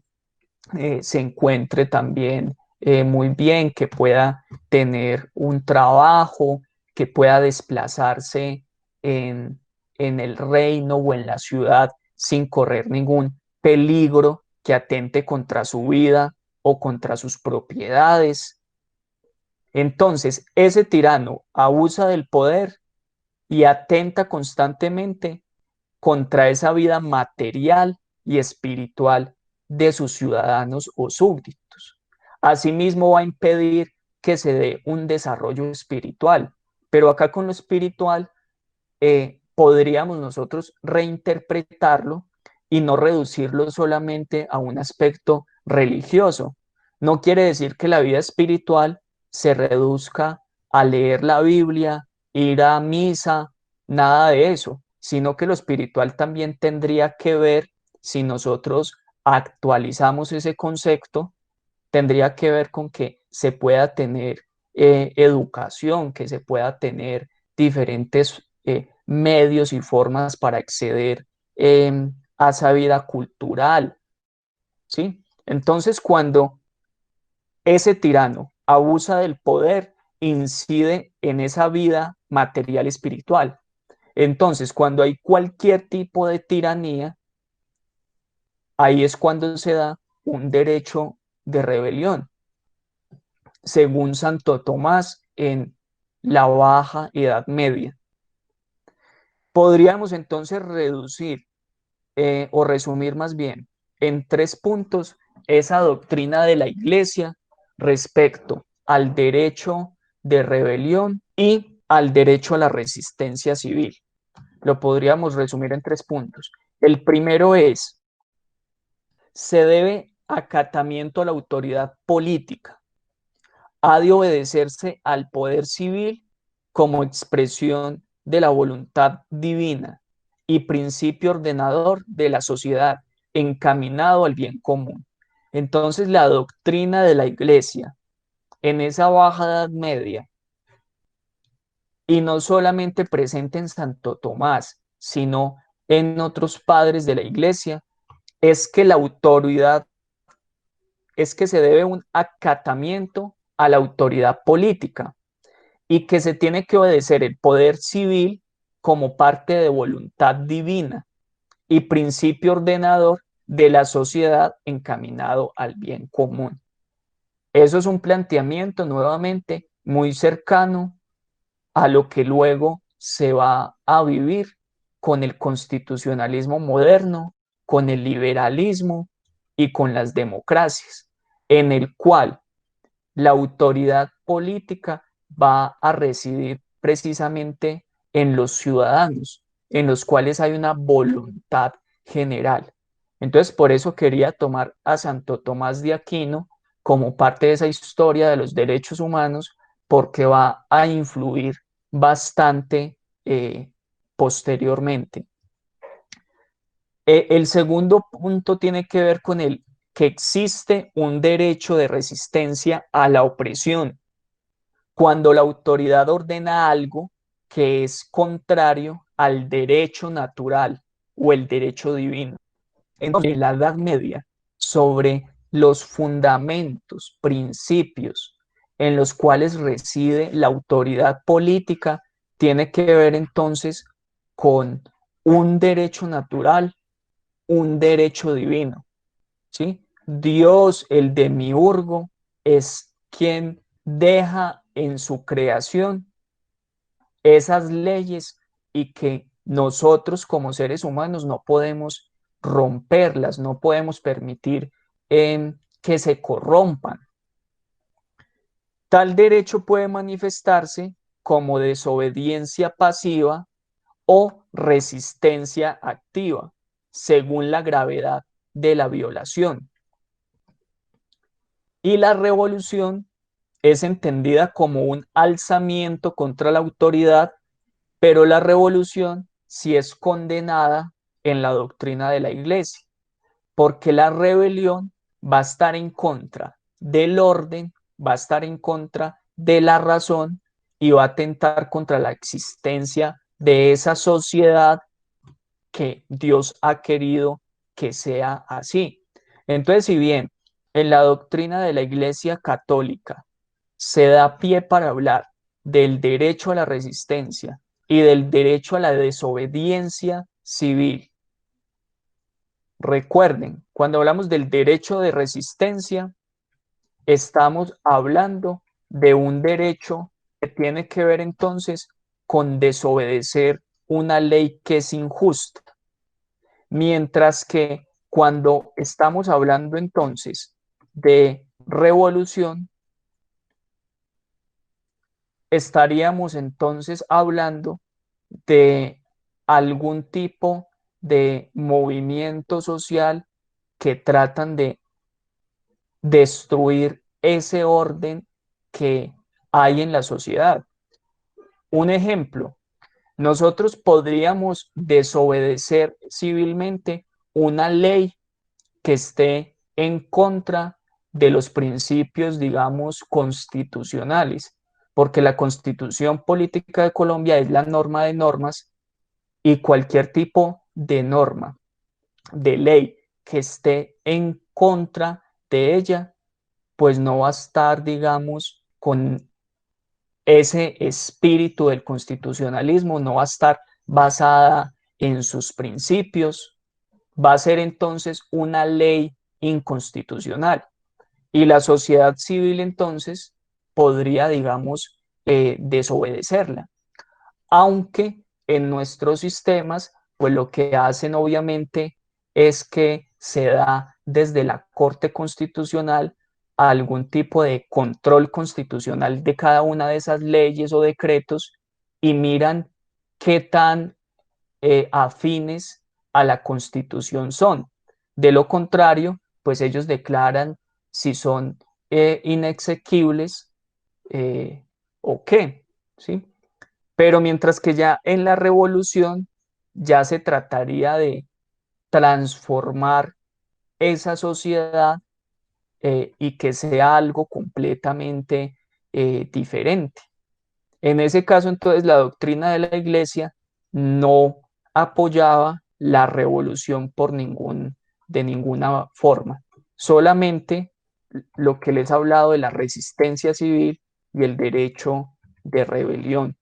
se encuentre también muy bien, que pueda tener un trabajo, que pueda desplazarse en, en el reino o en la ciudad sin correr ningún peligro que atente contra su vida o contra sus propiedades. Entonces, ese tirano abusa del poder y atenta constantemente contra esa vida material y espiritual de sus ciudadanos o súbditos. Asimismo, va a impedir que se dé un desarrollo espiritual, pero acá con lo espiritual podríamos nosotros reinterpretarlo y no reducirlo solamente a un aspecto religioso. No quiere decir que la vida espiritual se reduzca a leer la Biblia, ir a misa, nada de eso, sino que lo espiritual también tendría que ver, si nosotros actualizamos ese concepto, tendría que ver con que se pueda tener educación, que se pueda tener diferentes medios y formas para acceder a esa vida cultural, ¿sí? Entonces, cuando ese tirano abusa del poder, incide en esa vida material espiritual. Entonces, cuando hay cualquier tipo de tiranía, ahí es cuando se da un derecho de rebelión. Según Santo Tomás en la Baja Edad Media. Podríamos entonces reducir o resumir más bien en 3 puntos esa doctrina de la Iglesia respecto al derecho de rebelión y al derecho a la resistencia civil. Lo podríamos resumir en 3 puntos. El primero es, se debe acatamiento a la autoridad política. Ha de obedecerse al poder civil como expresión de la voluntad divina y principio ordenador de la sociedad encaminado al bien común. Entonces la doctrina de la Iglesia en esa baja edad media, y no solamente presente en Santo Tomás, sino en otros padres de la Iglesia, es que la autoridad, es que se debe un acatamiento a la autoridad política y que se tiene que obedecer el poder civil como parte de voluntad divina y principio ordenador de la sociedad encaminado al bien común. Eso es un planteamiento nuevamente muy cercano a lo que luego se va a vivir con el constitucionalismo moderno, con el liberalismo y con las democracias, en el cual la autoridad política va a residir precisamente en los ciudadanos, en los cuales hay una voluntad general. Entonces, por eso quería tomar a Santo Tomás de Aquino como parte de esa historia de los derechos humanos, porque va a influir bastante posteriormente. El segundo punto tiene que ver con el que existe un derecho de resistencia a la opresión cuando la autoridad ordena algo que es contrario al derecho natural o el derecho divino. Entonces, en la Edad Media, sobre los fundamentos, principios en los cuales reside la autoridad política, tiene que ver entonces con un derecho natural, un derecho divino, ¿sí? Dios, el demiurgo, es quien deja en su creación esas leyes y que nosotros como seres humanos no podemos romperlas, no podemos permitir que se corrompan. Tal derecho puede manifestarse como desobediencia pasiva o resistencia activa, según la gravedad de la violación. Y la revolución es entendida como un alzamiento contra la autoridad, pero la revolución sí es condenada en la doctrina de la Iglesia, porque la rebelión va a estar en contra del orden, va a estar en contra de la razón y va a atentar contra la existencia de esa sociedad que Dios ha querido que sea así. Entonces, si bien en la doctrina de la Iglesia Católica se da pie para hablar del derecho a la resistencia y del derecho a la desobediencia civil, recuerden, cuando hablamos del derecho de resistencia, estamos hablando de un derecho que tiene que ver entonces con desobedecer una ley que es injusta. Mientras que cuando estamos hablando entonces de revolución, estaríamos entonces hablando de algún tipo de movimiento social que tratan de destruir ese orden que hay en la sociedad. Un ejemplo, nosotros podríamos desobedecer civilmente una ley que esté en contra de los principios, digamos, constitucionales, porque la Constitución Política de Colombia es la norma de normas y cualquier tipo de norma, de ley que esté en contra de ella, pues no va a estar, digamos, con ese espíritu del constitucionalismo, no va a estar basada en sus principios, va a ser entonces una ley inconstitucional. Y la sociedad civil entonces podría, digamos, desobedecerla. Aunque en nuestros sistemas, pues lo que hacen obviamente es que se da desde la Corte Constitucional algún tipo de control constitucional de cada una de esas leyes o decretos y miran qué tan afines a la Constitución son. De lo contrario, pues ellos declaran si son inexequibles o qué, ¿sí? Pero mientras que ya en la revolución ya se trataría de transformar esa sociedad y que sea algo completamente diferente. En ese caso, entonces, la doctrina de la iglesia no apoyaba la revolución de ninguna forma. Solamente lo que les he hablado de la resistencia civil y el derecho de rebelión.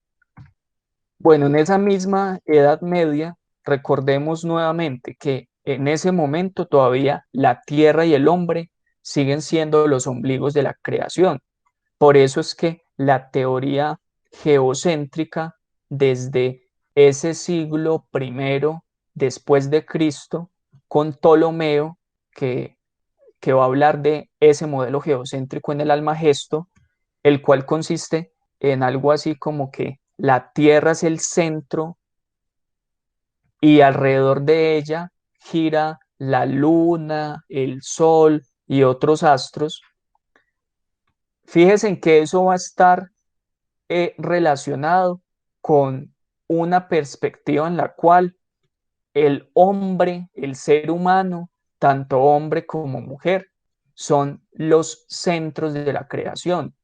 Bueno, en esa misma Edad Media, recordemos nuevamente que en ese momento todavía la tierra y el hombre siguen siendo los ombligos de la creación. Por eso es que la teoría geocéntrica desde ese siglo primero después de Cristo, con Ptolomeo, que, que va a hablar de ese modelo geocéntrico en el Almagesto, el cual consiste en algo así como que la Tierra es el centro y alrededor de ella gira la Luna, el Sol y otros astros. Fíjense en que eso va a estar relacionado con una perspectiva en la cual el hombre, el ser humano, tanto hombre como mujer, son los centros de la creación.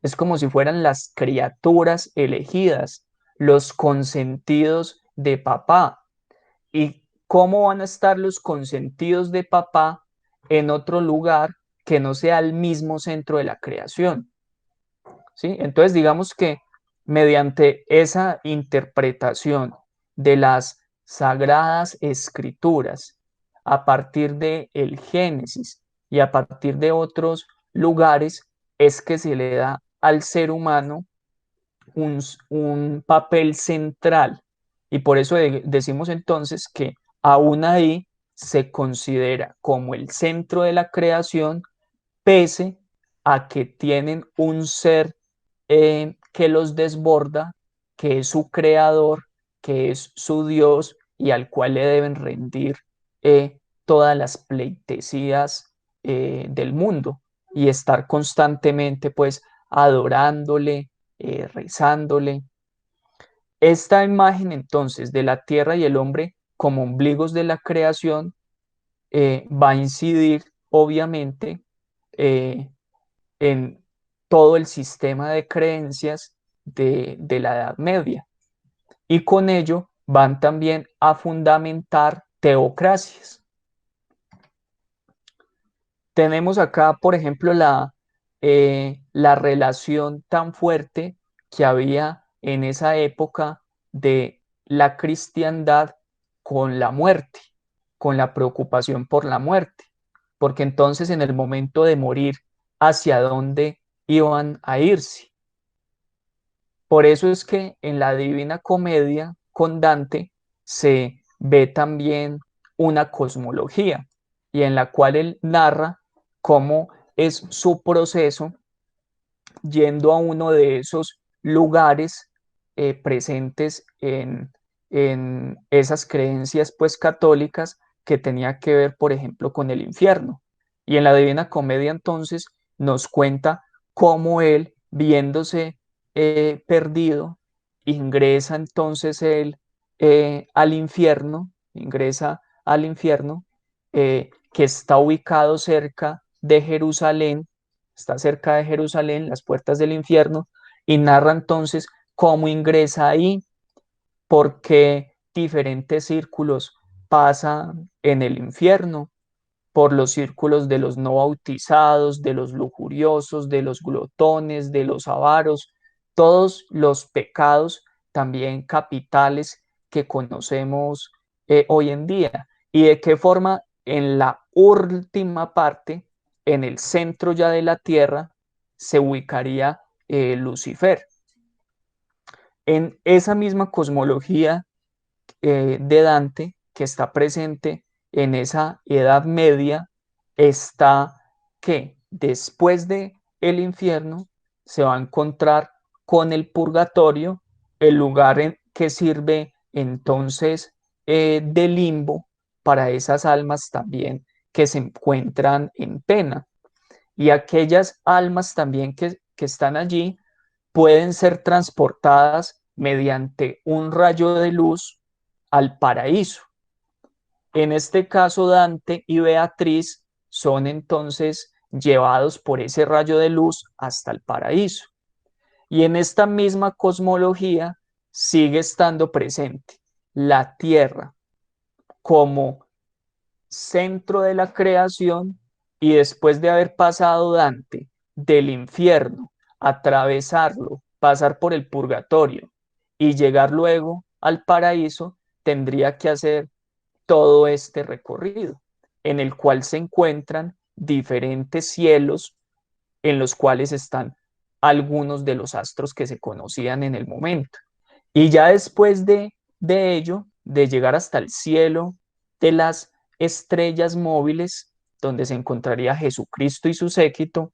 Es como si fueran las criaturas elegidas, los consentidos de papá. ¿Y cómo van a estar los consentidos de papá en otro lugar que no sea el mismo centro de la creación? ¿Sí? Entonces, digamos que mediante esa interpretación de las sagradas escrituras, a partir de el Génesis y a partir de otros lugares, es que se le da al ser humano un papel central. Y por eso decimos entonces que aún ahí se considera como el centro de la creación, pese a que tienen un ser que los desborda, que es su creador, que es su Dios y al cual le deben rendir todas las pleitesías del mundo y estar constantemente pues adorándole, rezándole. Esta imagen entonces de la tierra y el hombre como ombligos de la creación va a incidir obviamente eh, en todo el sistema de creencias de la Edad Media. Y con ello van también a fundamentar teocracias. Tenemos acá, por ejemplo, la relación tan fuerte que había en esa época de la cristiandad con la muerte, con la preocupación por la muerte, porque entonces en el momento de morir, ¿hacia dónde iban a irse? Por eso es que en la Divina Comedia con Dante se ve también una cosmología y en la cual él narra cómo es su proceso yendo a uno de esos lugares presentes en esas creencias pues católicas que tenía que ver, por ejemplo, con el infierno. Y en la Divina Comedia entonces nos cuenta cómo él, viéndose perdido, ingresa entonces él ingresa al infierno, que está ubicado cerca de Jerusalén, está cerca de Jerusalén, las puertas del infierno, y narra entonces cómo ingresa ahí, por qué diferentes círculos pasan en el infierno, por los círculos de los no bautizados, de los lujuriosos, de los glotones, de los avaros, todos los pecados también capitales que conocemos hoy en día. Y de qué forma en la última parte, en el centro ya de la tierra, se ubicaría Lucifer. En esa misma cosmología de Dante, que está presente en esa Edad Media, está que después de el infierno se va a encontrar con el purgatorio, el lugar que sirve entonces de limbo para esas almas también que se encuentran en pena. Y aquellas almas también que están allí pueden ser transportadas mediante un rayo de luz al paraíso. En este caso, Dante y Beatriz son entonces llevados por ese rayo de luz hasta el paraíso. Y en esta misma cosmología sigue estando presente la tierra como centro de la creación, y después de haber pasado Dante del infierno, atravesarlo, pasar por el purgatorio y llegar luego al paraíso, tendría que hacer todo este recorrido, en el cual se encuentran diferentes cielos en los cuales están algunos de los astros que se conocían en el momento. Y ya después de ello, de llegar hasta el cielo de las estrellas móviles, donde se encontraría Jesucristo y su séquito,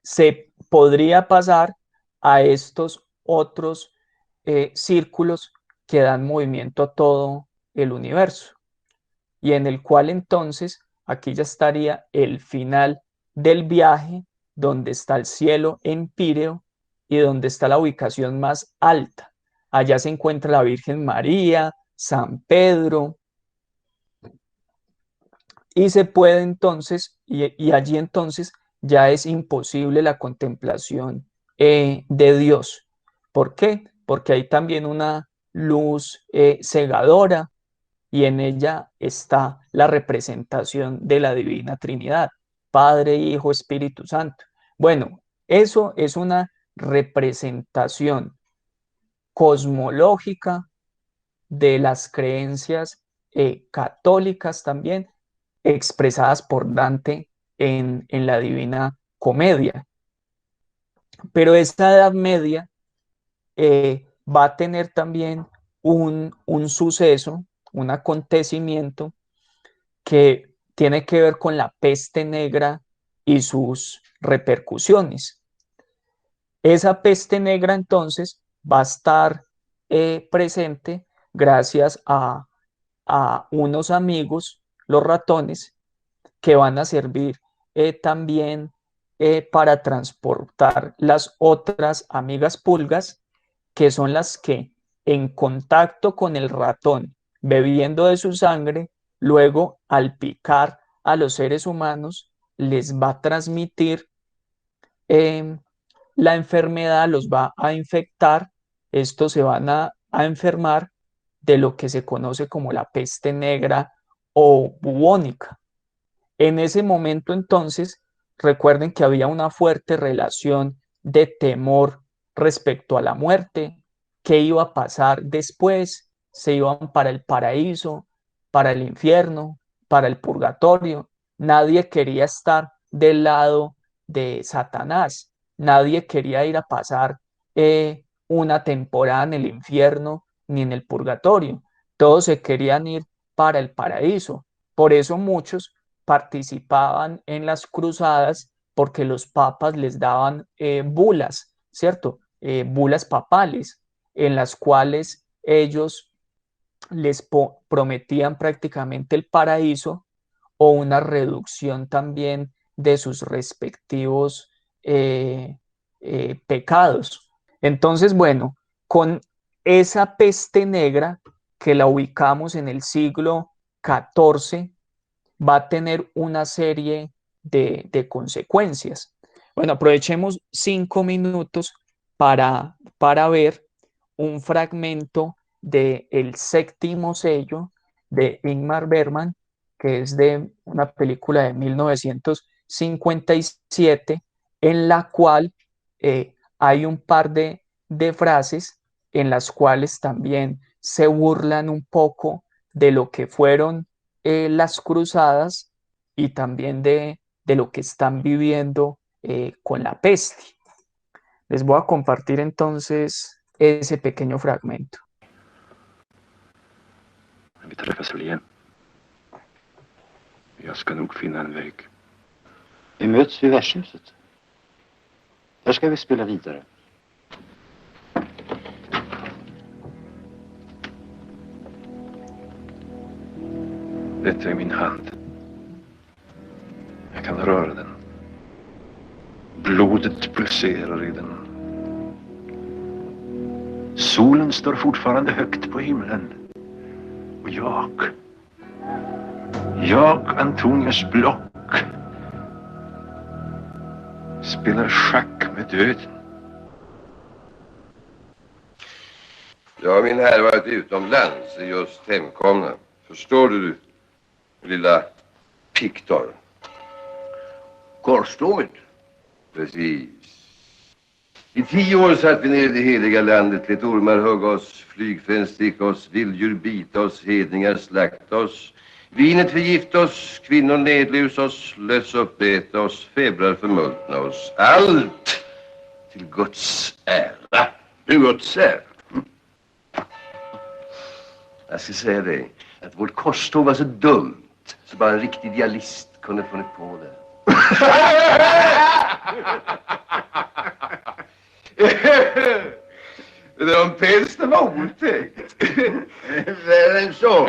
se podría pasar a estos otros círculos que dan movimiento a todo el universo, y en el cual entonces aquí ya estaría el final del viaje, donde está el cielo empíreo y donde está la ubicación más alta. Allá se encuentra la Virgen María, San Pedro, y se puede entonces, y allí entonces ya es imposible la contemplación de Dios. ¿Por qué? Porque hay también una luz cegadora, y en ella está la representación de la Divina Trinidad, Padre, Hijo, Espíritu Santo. Bueno, eso es una representación cosmológica de las creencias católicas también, expresadas por Dante en la Divina Comedia. Pero esta Edad Media va a tener también un suceso, un acontecimiento que tiene que ver con la peste negra y sus repercusiones. Esa peste negra entonces va a estar presente gracias a unos amigos, los ratones, que van a servir también para transportar las otras amigas pulgas, que son las que en contacto con el ratón, bebiendo de su sangre, luego al picar a los seres humanos, les va a transmitir eh, la enfermedad, los va a infectar, estos se van a enfermar de lo que se conoce como la peste negra o bubónica. En ese momento entonces, recuerden que había una fuerte relación de temor respecto a la muerte, qué iba a pasar después, se iban para el paraíso, para el infierno, para el purgatorio. Nadie quería estar del lado de Satanás, nadie quería ir a pasar una temporada en el infierno ni en el purgatorio, todos se querían ir para el paraíso. Por eso muchos participaban en las cruzadas, porque los papas les daban bulas, ¿cierto? Bulas papales, en las cuales ellos les prometían prácticamente el paraíso o una reducción también de sus respectivos pecados. Entonces, bueno, con esa peste negra que la ubicamos en el siglo XIV, va a tener una serie de consecuencias. Bueno, aprovechemos 5 minutos para ver un fragmento de El séptimo sello de Ingmar Bergman, que es de una película de 1957, en la cual hay un par de frases en las cuales también se burlan un poco de lo que fueron las cruzadas y también de lo que están viviendo con la peste. Les voy a compartir entonces ese pequeño fragmento. Vi träffas väl igen. Jag ska nog finna en väg. Vi möts vid värdshuset. Där ska vi spela vidare. Detta är min hand. Jag kan röra den. Blodet pulserar i den. Solen står fortfarande högt på himlen. Och jag, Antonius Block, spelar schack med döden. Jag och min herre varit utomlands, är just hemkomna. Förstår du, lilla Piktor? Korståget. Precis. I 10 år satt vi nere i det heliga landet, lät ormar hugga oss, flygfän sticka oss, vilddjur bita oss, hedningar slakta oss. Vinet förgifta oss, kvinnor nedlus oss, löss uppäta oss, febrar förmultna oss. Allt till Guds ära. Guds ära. Jag ska säga dig att vårt korståg var så dumt så bara en riktig idealist kunde funnit på det. Det där om pesten var otäckt. Värre än så.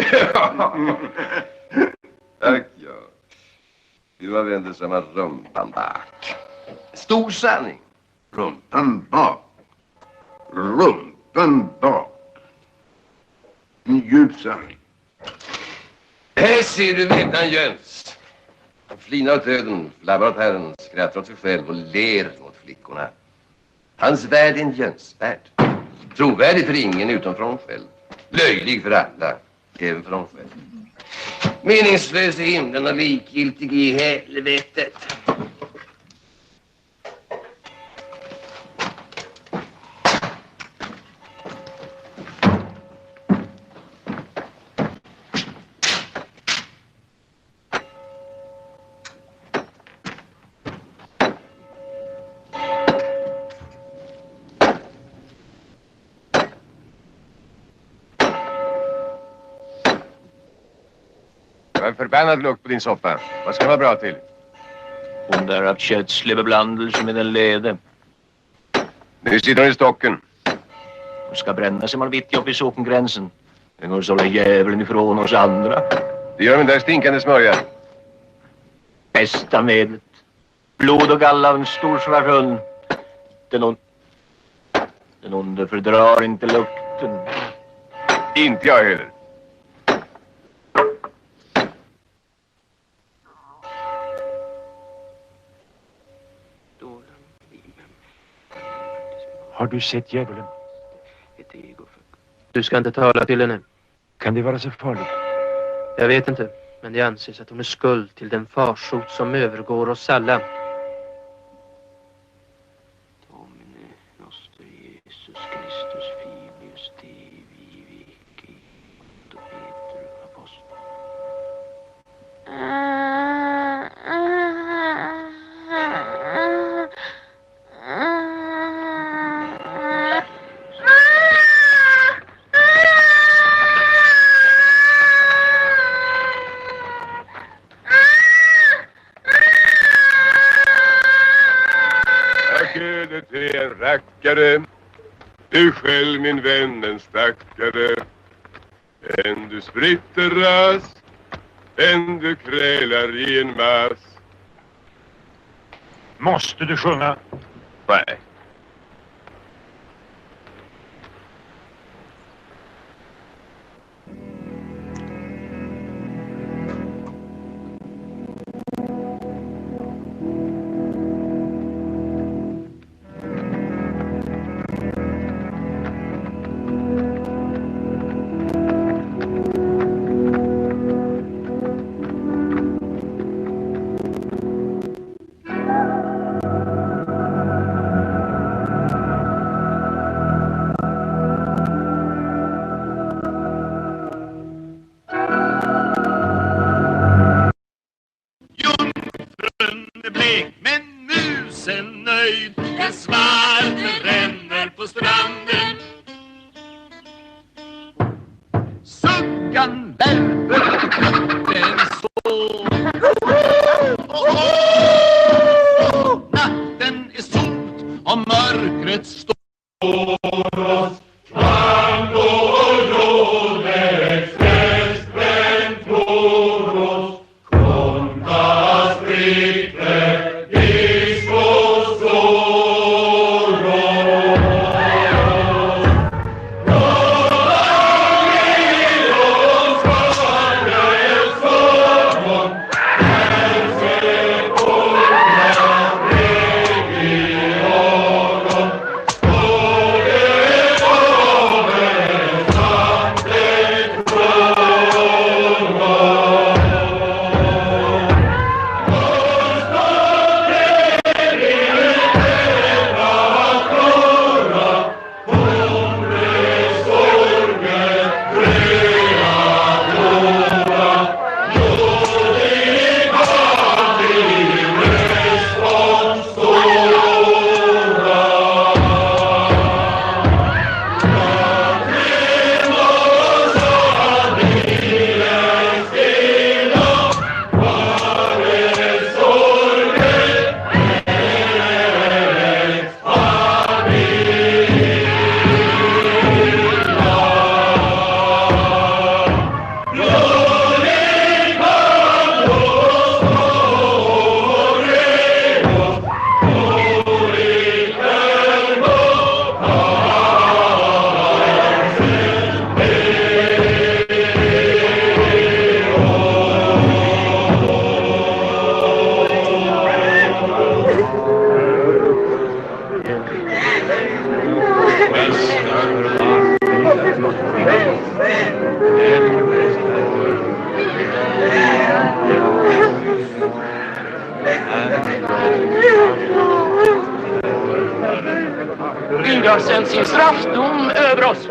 Tack, ja. Du var väl samma rumpan bak. Stor sanning. Rumpan bak. Rumpan bak. En djup sanning. Här ser du vetan Jöns. Han flinar åt döden, flabbar åt Herren, skrattar åt sig själv och ler mot flickorna. Hans värld är en Jönsvärld. Trovärdig för ingen utom för honom själv. Löjlig för alla, även för honom själv. Meningslös i himlen och likgiltig i helvetet. Det var en förbannad lukt på din soppa. Vad ska det vara bra till? Hon där haft köttsleverblandelse med den lede. Nu sitter hon i stocken. Hon ska bränna sig man vitt upp i sockengränsen. Den går så hålla djävulen ifrån oss andra. Det gör den där stinkande smörjan. Bästa medlet. Blod och galla av en stor svart hund. Den onde fördrar inte lukten. Inte jag heller. Har du sett djävulen? Du ska inte tala till henne. Kan det vara så farligt? Jag vet inte, men det anses att hon är skuld till den farsot som övergår oss alla. Domine noster Jesus Kristus Filius Dei vici do Peter Apostel. Ödet är en rackare. Du själv min vän en stackare. En du splitteras, en du krälar i en mass. Måste du sjunga? Nej. Jungfrun är blek men musen nöjd. Den svarte ränner på stranden. Suggan värper den så. Natten är sot och mörkret står oss. Fram går rådets festbränd på oss. Kontas spritter, diskos står Gud har sänt sin straffdom över oss.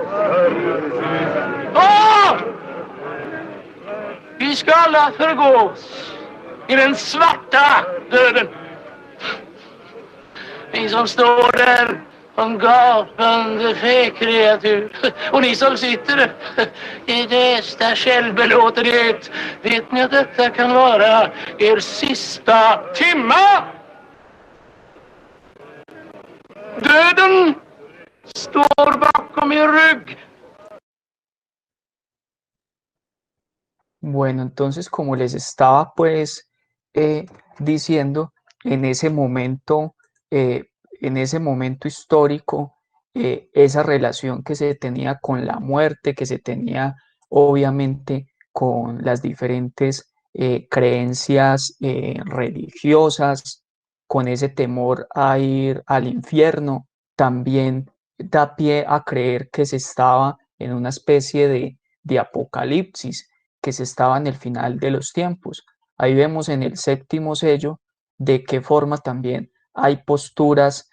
Åh! Vi ska alla förgås i den svarta döden. Vi som står där som gapande fäkreatur, och ni som sitter i dessa självbelåtenhet, vet ni att detta kan vara er sista timma? Döden står bakom er rygg. Bueno, entonces como les estaba pues diciendo, en ese momento histórico, esa relación que se tenía con la muerte, que se tenía obviamente con las diferentes creencias religiosas, con ese temor a ir al infierno, también da pie a creer que se estaba en una especie de apocalipsis, que se estaba en el final de los tiempos. Ahí vemos en el séptimo sello de qué forma también hay posturas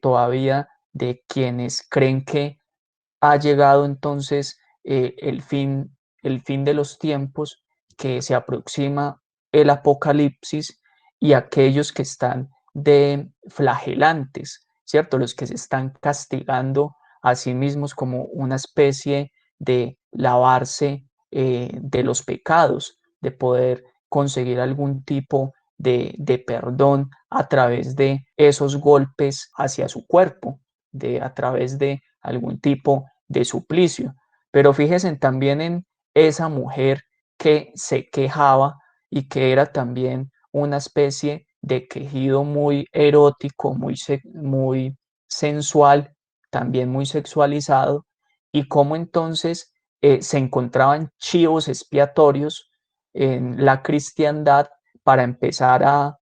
todavía de quienes creen que ha llegado entonces el fin de los tiempos, que se aproxima el apocalipsis, y aquellos que están de flagelantes, ¿cierto? Los que se están castigando a sí mismos como una especie de lavarse de los pecados, de poder conseguir algún tipo de perdón a través de esos golpes hacia su cuerpo, a través de algún tipo de suplicio. Pero fíjense también esa mujer que se quejaba y que era también una especie de quejido muy erótico, muy sensual, también muy sexualizado, y cómo entonces se encontraban chivos expiatorios en la cristiandad para empezar a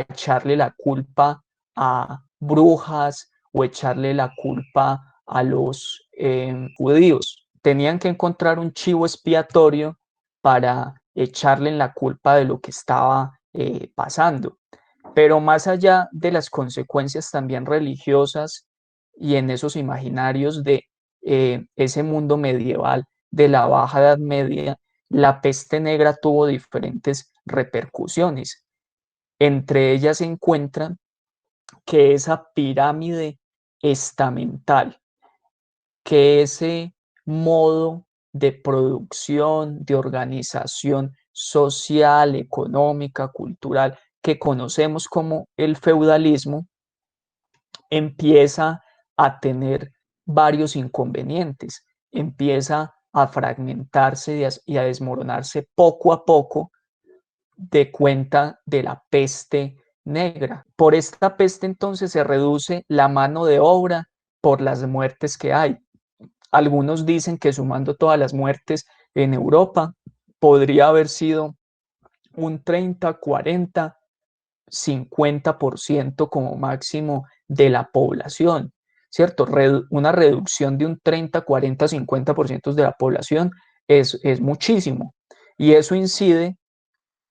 echarle la culpa a brujas o echarle la culpa a los judíos. Tenían que encontrar un chivo expiatorio para echarle la culpa de lo que estaba pasando. Pero más allá de las consecuencias también religiosas y en esos imaginarios de ese mundo medieval de la Baja Edad Media, la peste negra tuvo diferentes repercusiones. Entre ellas se encuentran que esa pirámide estamental, que ese modo de producción, de organización social, económica, cultural, que conocemos como el feudalismo, empieza a tener varios inconvenientes, empieza a fragmentarse y a desmoronarse poco a poco de cuenta de la peste negra. Por esta peste entonces se reduce la mano de obra por las muertes que hay. Algunos dicen que sumando todas las muertes en Europa podría haber sido un 30, 40, 50% como máximo de la población, ¿cierto? Una reducción de un 30, 40, 50% de la población es muchísimo. Y eso incide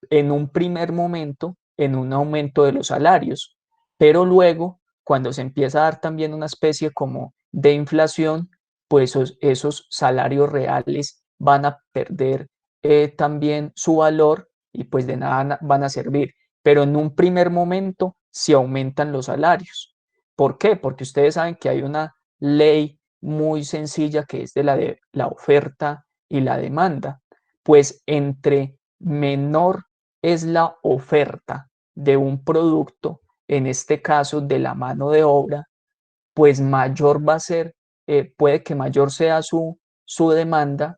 en un primer momento en un aumento de los salarios, pero luego, cuando se empieza a dar también una especie como de inflación, pues esos salarios reales van a perder también su valor y pues de nada van a servir. Pero en un primer momento se aumentan los salarios. ¿Por qué? Porque ustedes saben que hay una ley muy sencilla que es de la oferta y la demanda. Pues entre menor es la oferta de un producto, en este caso de la mano de obra, pues mayor va a ser, puede que mayor sea su demanda,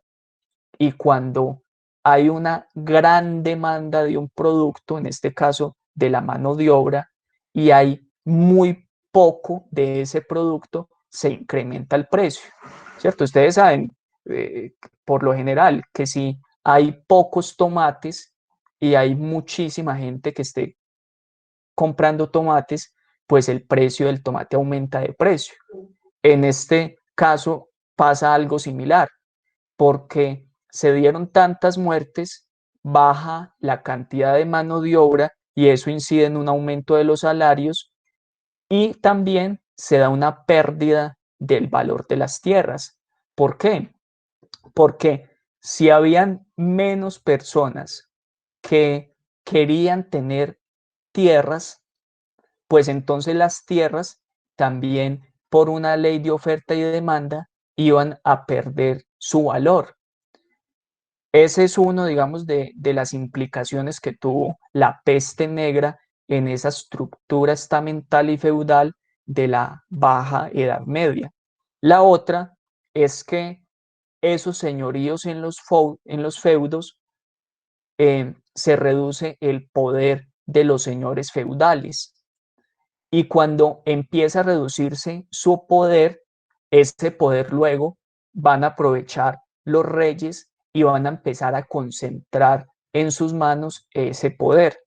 y cuando hay una gran demanda de un producto, en este caso de la mano de obra, y hay muy poco de ese producto, se incrementa el precio, ¿cierto? Ustedes saben, por lo general, que si hay pocos tomates y hay muchísima gente que esté comprando tomates, pues el precio del tomate aumenta de precio. En este caso pasa algo similar, porque se dieron tantas muertes, baja la cantidad de mano de obra y eso incide en un aumento de los salarios, y también se da una pérdida del valor de las tierras. ¿Por qué? Porque si habían menos personas que querían tener tierras, pues entonces las tierras también por una ley de oferta y de demanda iban a perder su valor. Ese es uno, digamos, de las implicaciones que tuvo la peste negra en esa estructura estamental y feudal de la Baja Edad Media. La otra es que esos señoríos en los feudos se reduce el poder de los señores feudales. Y cuando empieza a reducirse su poder, ese poder luego van a aprovechar los reyes y van a empezar a concentrar en sus manos ese poder.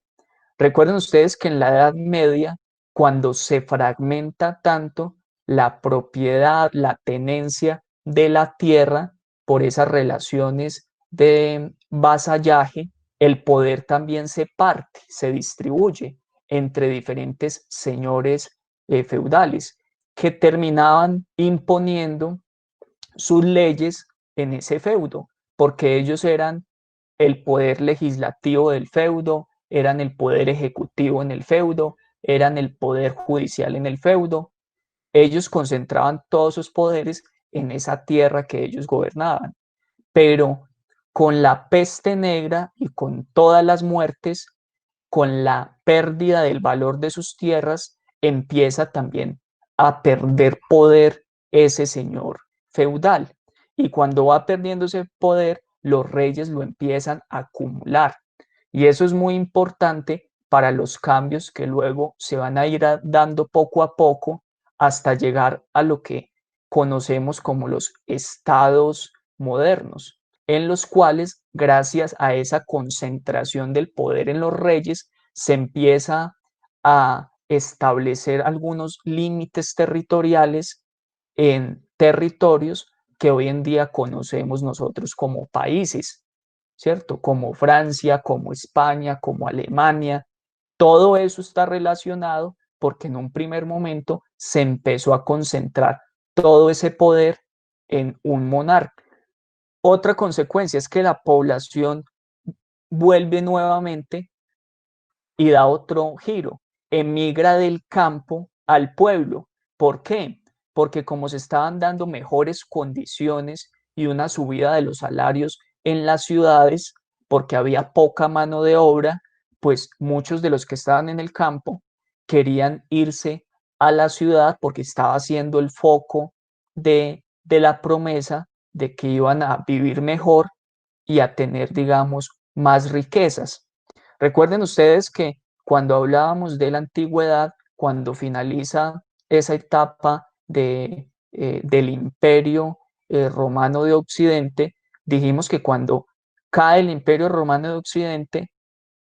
Recuerden ustedes que en la Edad Media, cuando se fragmenta tanto la propiedad, la tenencia de la tierra por esas relaciones de vasallaje, el poder también se parte, se distribuye entre diferentes señores feudales que terminaban imponiendo sus leyes en ese feudo, porque ellos eran el poder legislativo del feudo, eran el poder ejecutivo en el feudo, eran el poder judicial en el feudo. Ellos concentraban todos sus poderes en esa tierra que ellos gobernaban. Pero con la peste negra y con todas las muertes, con la pérdida del valor de sus tierras, empieza también a perder poder ese señor feudal. Y cuando va perdiendo ese poder, los reyes lo empiezan a acumular. Y eso es muy importante para los cambios que luego se van a ir dando poco a poco hasta llegar a lo que conocemos como los estados modernos, en los cuales, gracias a esa concentración del poder en los reyes, se empieza a establecer algunos límites territoriales en territorios que hoy en día conocemos nosotros como países, ¿cierto? Como Francia, como España, como Alemania. Todo eso está relacionado porque en un primer momento se empezó a concentrar todo ese poder en un monarca. Otra consecuencia es que la población vuelve nuevamente y da otro giro, emigra del campo al pueblo. ¿Por qué? Porque como se estaban dando mejores condiciones y una subida de los salarios en las ciudades, porque había poca mano de obra, pues muchos de los que estaban en el campo querían irse a la ciudad porque estaba siendo el foco de la promesa de que iban a vivir mejor y a tener, digamos, más riquezas. Recuerden ustedes que cuando hablábamos de la antigüedad, cuando finaliza esa etapa del imperio romano de Occidente, dijimos que cuando cae el imperio romano de Occidente,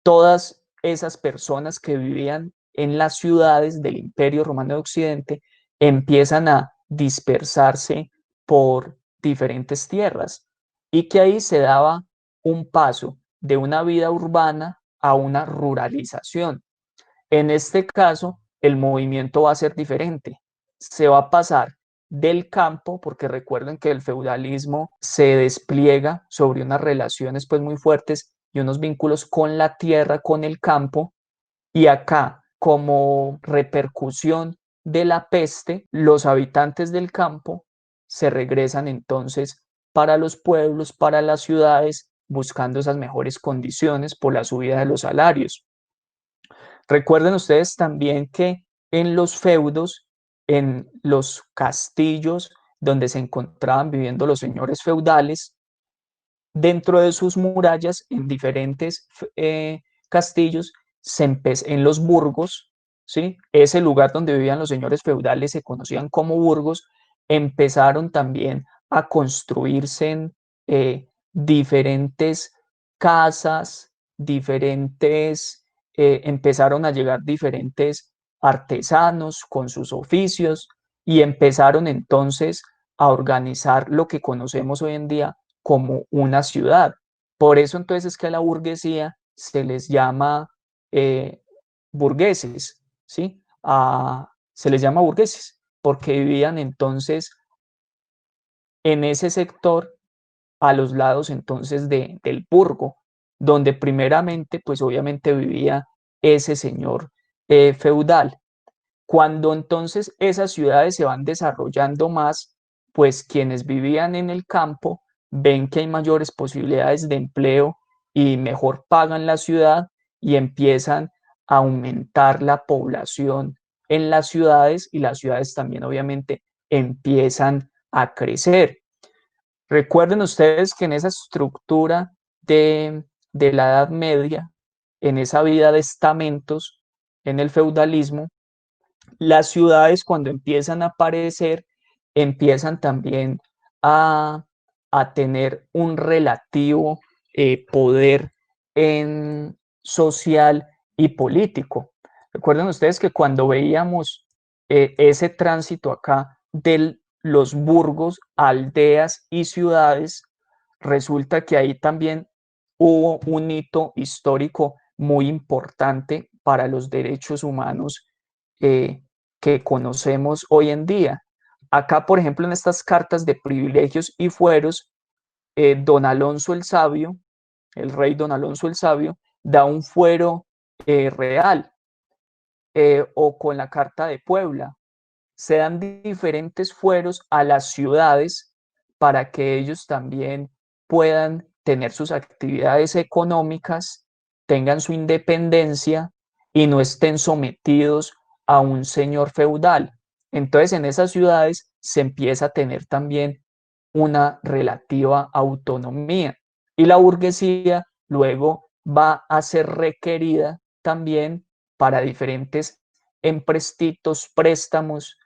todas esas personas que vivían en las ciudades del imperio romano de Occidente empiezan a dispersarse por diferentes tierras y que ahí se daba un paso de una vida urbana a una ruralización. En este caso, el movimiento va a ser diferente. Se va a pasar del campo, porque recuerden que el feudalismo se despliega sobre unas relaciones pues muy fuertes y unos vínculos con la tierra, con el campo, y acá, como repercusión de la peste, los habitantes del campo se regresan entonces para los pueblos, para las ciudades, buscando esas mejores condiciones por la subida de los salarios. Recuerden ustedes también que en los feudos, en los castillos donde se encontraban viviendo los señores feudales, dentro de sus murallas, en diferentes castillos, en los burgos, ¿sí? Ese lugar donde vivían los señores feudales se conocían como burgos, empezaron también a construirse diferentes casas, empezaron a llegar diferentes artesanos con sus oficios y empezaron entonces a organizar lo que conocemos hoy en día como una ciudad. Por eso entonces es que a la burguesía se les llama burgueses, ¿sí? Se les llama burgueses porque vivían entonces en ese sector a los lados entonces del burgo, donde primeramente pues obviamente vivía ese señor feudal. Cuando entonces esas ciudades se van desarrollando más, pues quienes vivían en el campo ven que hay mayores posibilidades de empleo y mejor pagan la ciudad y empiezan a aumentar la población en las ciudades y las ciudades también obviamente empiezan a crecer. Recuerden ustedes que en esa estructura de la Edad Media, en esa vida de estamentos, en el feudalismo, las ciudades cuando empiezan a aparecer, empiezan también a, a tener un relativo poder social y político. Recuerden ustedes que cuando veíamos ese tránsito acá de los burgos, aldeas y ciudades, resulta que ahí también hubo un hito histórico muy importante para los derechos humanos que conocemos hoy en día. Acá, por ejemplo, en estas cartas de privilegios y fueros, don Alonso el Sabio, el rey don Alonso el Sabio, da un fuero real, o con la Carta de Puebla. Se dan diferentes fueros a las ciudades para que ellos también puedan tener sus actividades económicas, tengan su independencia y no estén sometidos a un señor feudal. Entonces, en esas ciudades se empieza a tener también una relativa autonomía. Y la burguesía luego va a ser requerida también para diferentes empréstitos, préstamos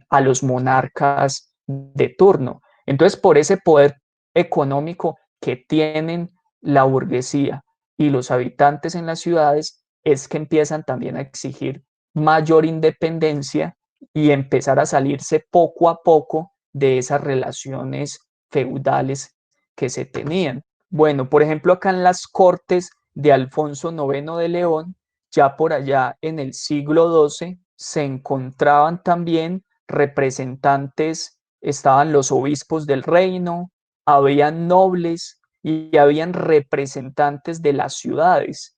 a los monarcas de turno. Entonces, por ese poder económico que tienen la burguesía y los habitantes en las ciudades, es que empiezan también a exigir mayor independencia y empezar a salirse poco a poco de esas relaciones feudales que se tenían. Bueno, por ejemplo, acá en las cortes de Alfonso IX de León, ya por allá en el siglo XII, se encontraban también representantes, estaban los obispos del reino, habían nobles y habían representantes de las ciudades.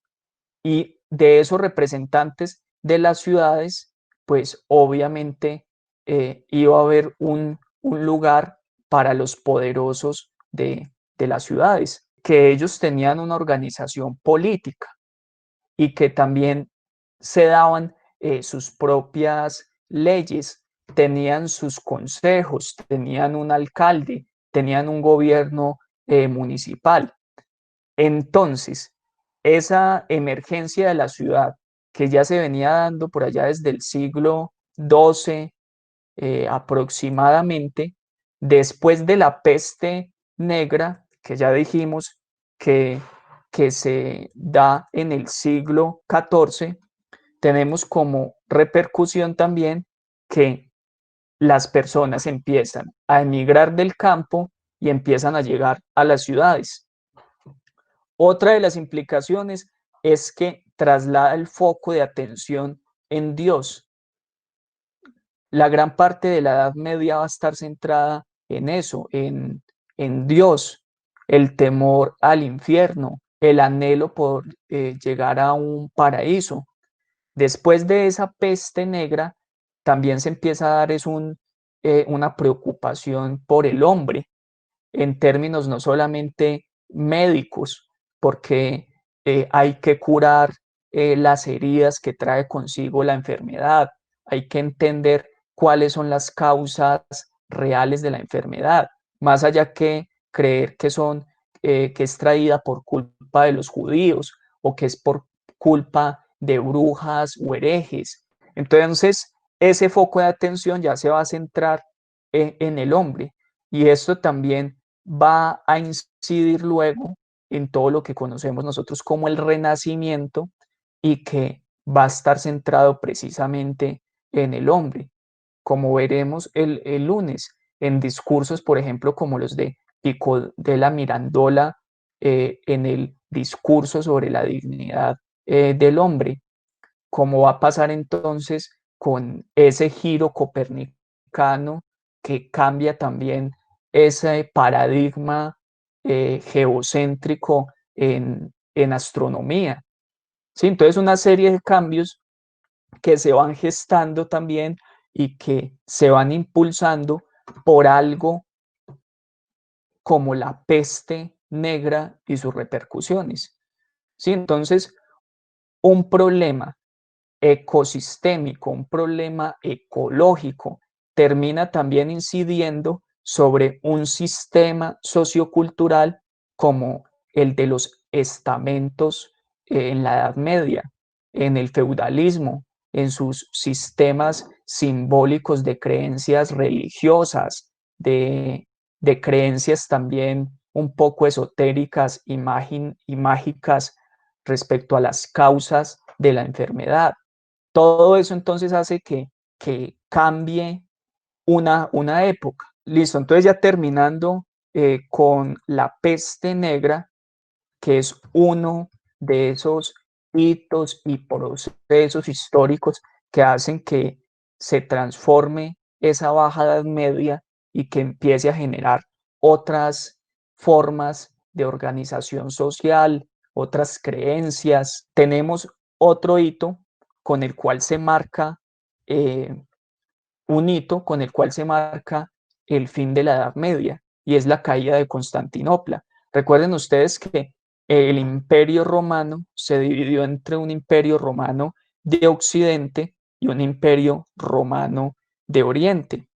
Y de esos representantes de las ciudades, pues obviamente iba a haber un lugar para los poderosos de las ciudades, que ellos tenían una organización política y que también se daban sus propias leyes, tenían sus consejos, tenían un alcalde, tenían un gobierno municipal. Entonces, esa emergencia de la ciudad que ya se venía dando por allá desde el siglo XII aproximadamente, después de la peste negra, que ya dijimos que, que se da en el siglo XIV, tenemos como repercusión también que las personas empiezan a emigrar del campo y empiezan a llegar a las ciudades. Otra de las implicaciones es que traslada el foco de atención en Dios. La gran parte de la Edad Media va a estar centrada en eso, en Dios, el temor al infierno, el anhelo por llegar a un paraíso. Después de esa peste negra, también se empieza a dar una preocupación por el hombre, en términos no solamente médicos, porque hay que curar las heridas que trae consigo la enfermedad, hay que entender cuáles son las causas reales de la enfermedad, más allá que creer que es traída por culpa de los judíos o que es por culpa de brujas o herejes. Entonces, ese foco de atención ya se va a centrar en el hombre, y esto también va a incidir luego en todo lo que conocemos nosotros como el Renacimiento, y que va a estar centrado precisamente en el hombre, como veremos el lunes en discursos, por ejemplo, como los de Pico de la Mirandola, en el discurso sobre la dignidad del hombre, como va a pasar entonces con ese giro copernicano que cambia también ese paradigma geocéntrico en astronomía. ¿Sí? Entonces, una serie de cambios que se van gestando también y que se van impulsando por algo como la peste negra y sus repercusiones. ¿Sí? Entonces, un problema ecosistémico, un problema ecológico, termina también incidiendo sobre un sistema sociocultural como el de los estamentos en la Edad Media, en el feudalismo, en sus sistemas simbólicos de creencias religiosas, de creencias también un poco esotéricas y mágicas respecto a las causas de la enfermedad. Todo eso entonces hace que cambie una época. Listo, entonces ya terminando con la peste negra, que es uno de esos hitos y procesos históricos que hacen que se transforme esa baja edad media y que empiece a generar otras formas de organización social, otras creencias. Tenemos otro hito con el cual se marca un hito con el cual se marca el fin de la Edad Media, y es la caída de Constantinopla. Recuerden ustedes que el imperio romano se dividió entre un imperio romano de Occidente y un imperio romano de Oriente.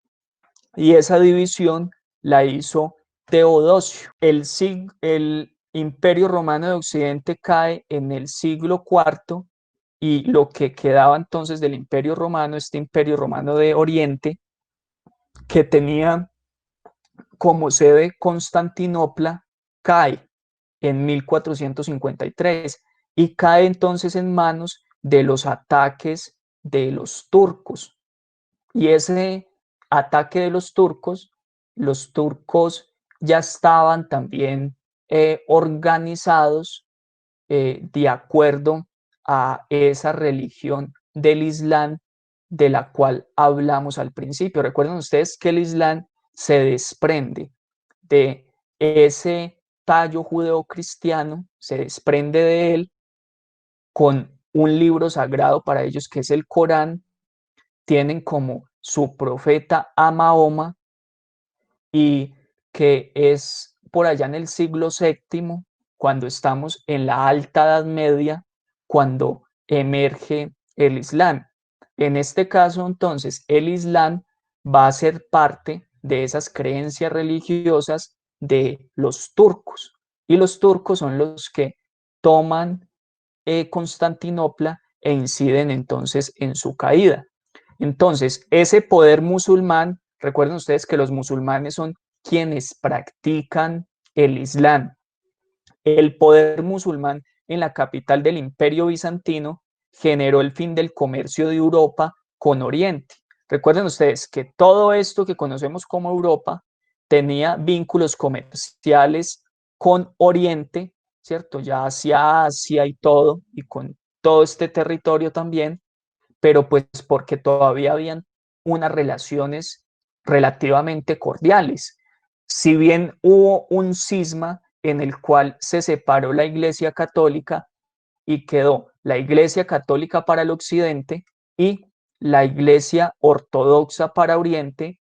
Y esa división la hizo Teodosio. El Imperio Romano de Occidente cae en el siglo IV y lo que quedaba entonces del Imperio Romano, este Imperio Romano de Oriente, que tenía como sede Constantinopla, cae en 1453 y cae entonces en manos de los ataques de los turcos. Y ese ataque de los turcos ya estaban también organizados de acuerdo a esa religión del Islam de la cual hablamos al principio. Recuerden ustedes que el Islam se desprende de ese tallo judeocristiano, se desprende de él con un libro sagrado para ellos que es el Corán, tienen como su profeta a Mahoma y que es por allá en el siglo VII, cuando estamos en la Alta Edad Media, cuando emerge el Islam. En este caso, entonces, el Islam va a ser parte de esas creencias religiosas de los turcos. Y los turcos son los que toman Constantinopla e inciden entonces en su caída. Entonces, ese poder musulmán, recuerden ustedes que los musulmanes son quienes practican el Islam. El poder musulmán en la capital del Imperio Bizantino generó el fin del comercio de Europa con Oriente. Recuerden ustedes que todo esto que conocemos como Europa tenía vínculos comerciales con Oriente, ¿cierto? Ya hacia Asia y todo, y con todo este territorio también, pero pues porque todavía habían unas relaciones relativamente cordiales. Si bien hubo un cisma en el cual se separó la Iglesia Católica y quedó la Iglesia Católica para el Occidente y la Iglesia Ortodoxa para Oriente,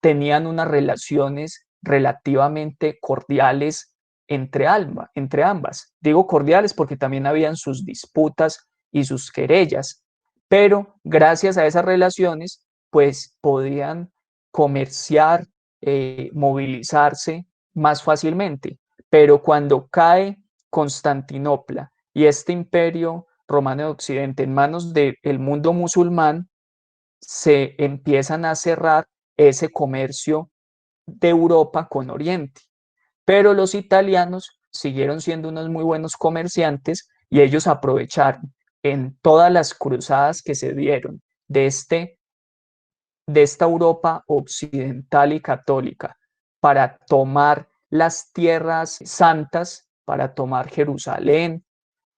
tenían unas relaciones relativamente cordiales entre ambas. Digo cordiales porque también habían sus disputas y sus querellas, pero gracias a esas relaciones, pues podían comerciar, movilizarse más fácilmente. Pero cuando cae Constantinopla y este imperio romano de Occidente en manos del mundo musulmán, se empiezan a cerrar ese comercio de Europa con Oriente. Pero los italianos siguieron siendo unos muy buenos comerciantes y ellos aprovecharon en todas las cruzadas que se dieron de esta Europa occidental y católica para tomar las tierras santas, para tomar Jerusalén.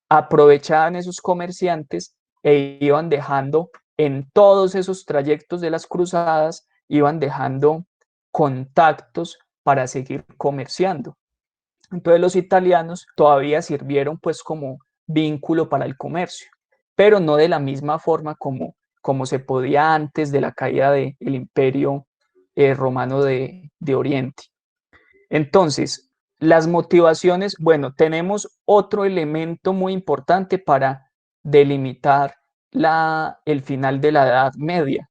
Aprovechaban esos comerciantes e iban dejando en todos esos trayectos de las cruzadas, iban dejando contactos para seguir comerciando. Entonces los italianos todavía sirvieron pues como vínculo para el comercio, pero no de la misma forma como se podía antes de la caída del imperio romano de Oriente. Entonces, las motivaciones, bueno, tenemos otro elemento muy importante para delimitar el final de la Edad Media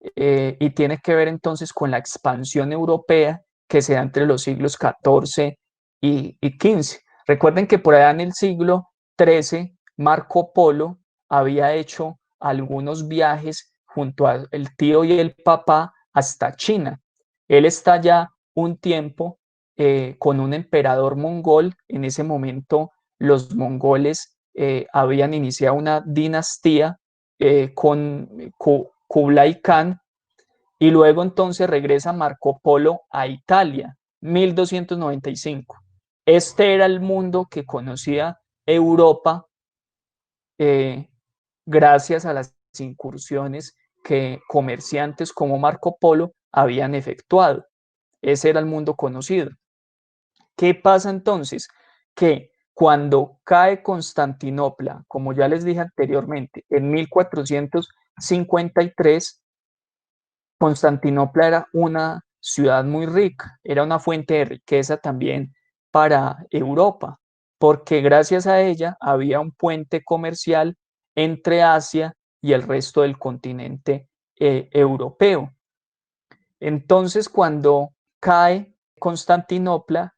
y tiene que ver entonces con la expansión europea que se da entre los siglos XIV y XV. Recuerden que por allá en el siglo XIII, Marco Polo había hecho algunos viajes junto al tío y el papá hasta China. Él está ya un tiempo con un emperador mongol. En ese momento los mongoles habían iniciado una dinastía con Kublai Khan, y luego entonces regresa Marco Polo a Italia, 1295. Este era el mundo que conocía Europa gracias a las incursiones que comerciantes como Marco Polo habían efectuado. Ese era el mundo conocido. ¿Qué pasa entonces? Que cuando cae Constantinopla, como ya les dije anteriormente, en 1453, Constantinopla era una ciudad muy rica, era una fuente de riqueza también para Europa, porque gracias a ella había un puente comercial entre Asia y el resto del continente europeo. Entonces, cuando cae Constantinopla,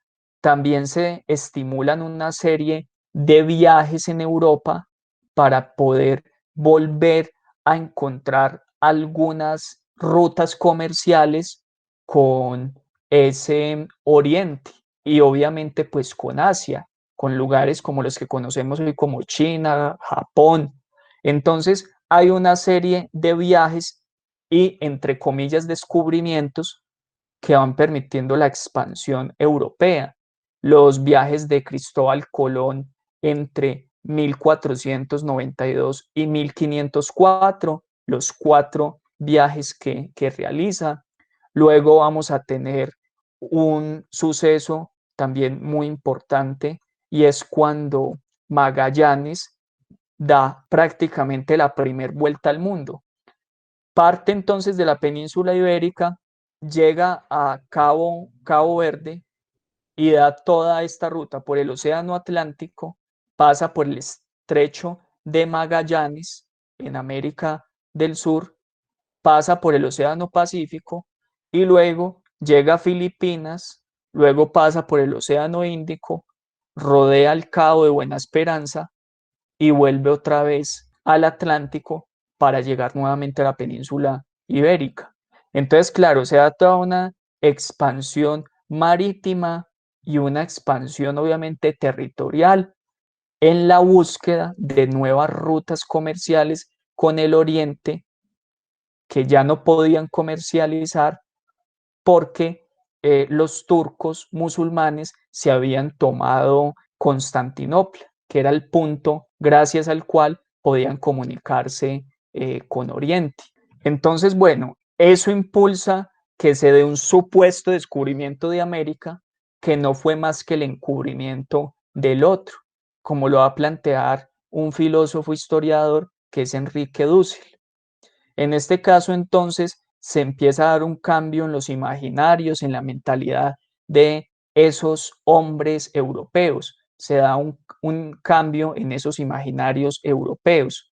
también se estimulan una serie de viajes en Europa para poder volver a encontrar algunas rutas comerciales con ese Oriente y obviamente pues con Asia, con lugares como los que conocemos hoy como China, Japón. Entonces hay una serie de viajes y entre comillas descubrimientos que van permitiendo la expansión europea. Los viajes de Cristóbal Colón entre 1492 y 1504, los 4 viajes que realiza. Luego vamos a tener un suceso también muy importante y es cuando Magallanes da prácticamente la primera vuelta al mundo. Parte entonces de la península ibérica, llega a Cabo Verde y da toda esta ruta por el Océano Atlántico, pasa por el estrecho de Magallanes en América del Sur, pasa por el Océano Pacífico y luego llega a Filipinas, luego pasa por el Océano Índico, rodea el Cabo de Buena Esperanza y vuelve otra vez al Atlántico para llegar nuevamente a la península ibérica. Entonces, claro, se da toda una expansión marítima y una expansión obviamente territorial en la búsqueda de nuevas rutas comerciales con el Oriente que ya no podían comercializar porque los turcos musulmanes se habían tomado Constantinopla, que era el punto gracias al cual podían comunicarse con Oriente. Entonces, bueno, eso impulsa que se dé un supuesto descubrimiento de América que no fue más que el encubrimiento del otro, como lo va a plantear un filósofo historiador que es Enrique Dussel. En este caso, entonces, se empieza a dar un cambio en los imaginarios, en la mentalidad de esos hombres europeos. Se da un cambio en esos imaginarios europeos.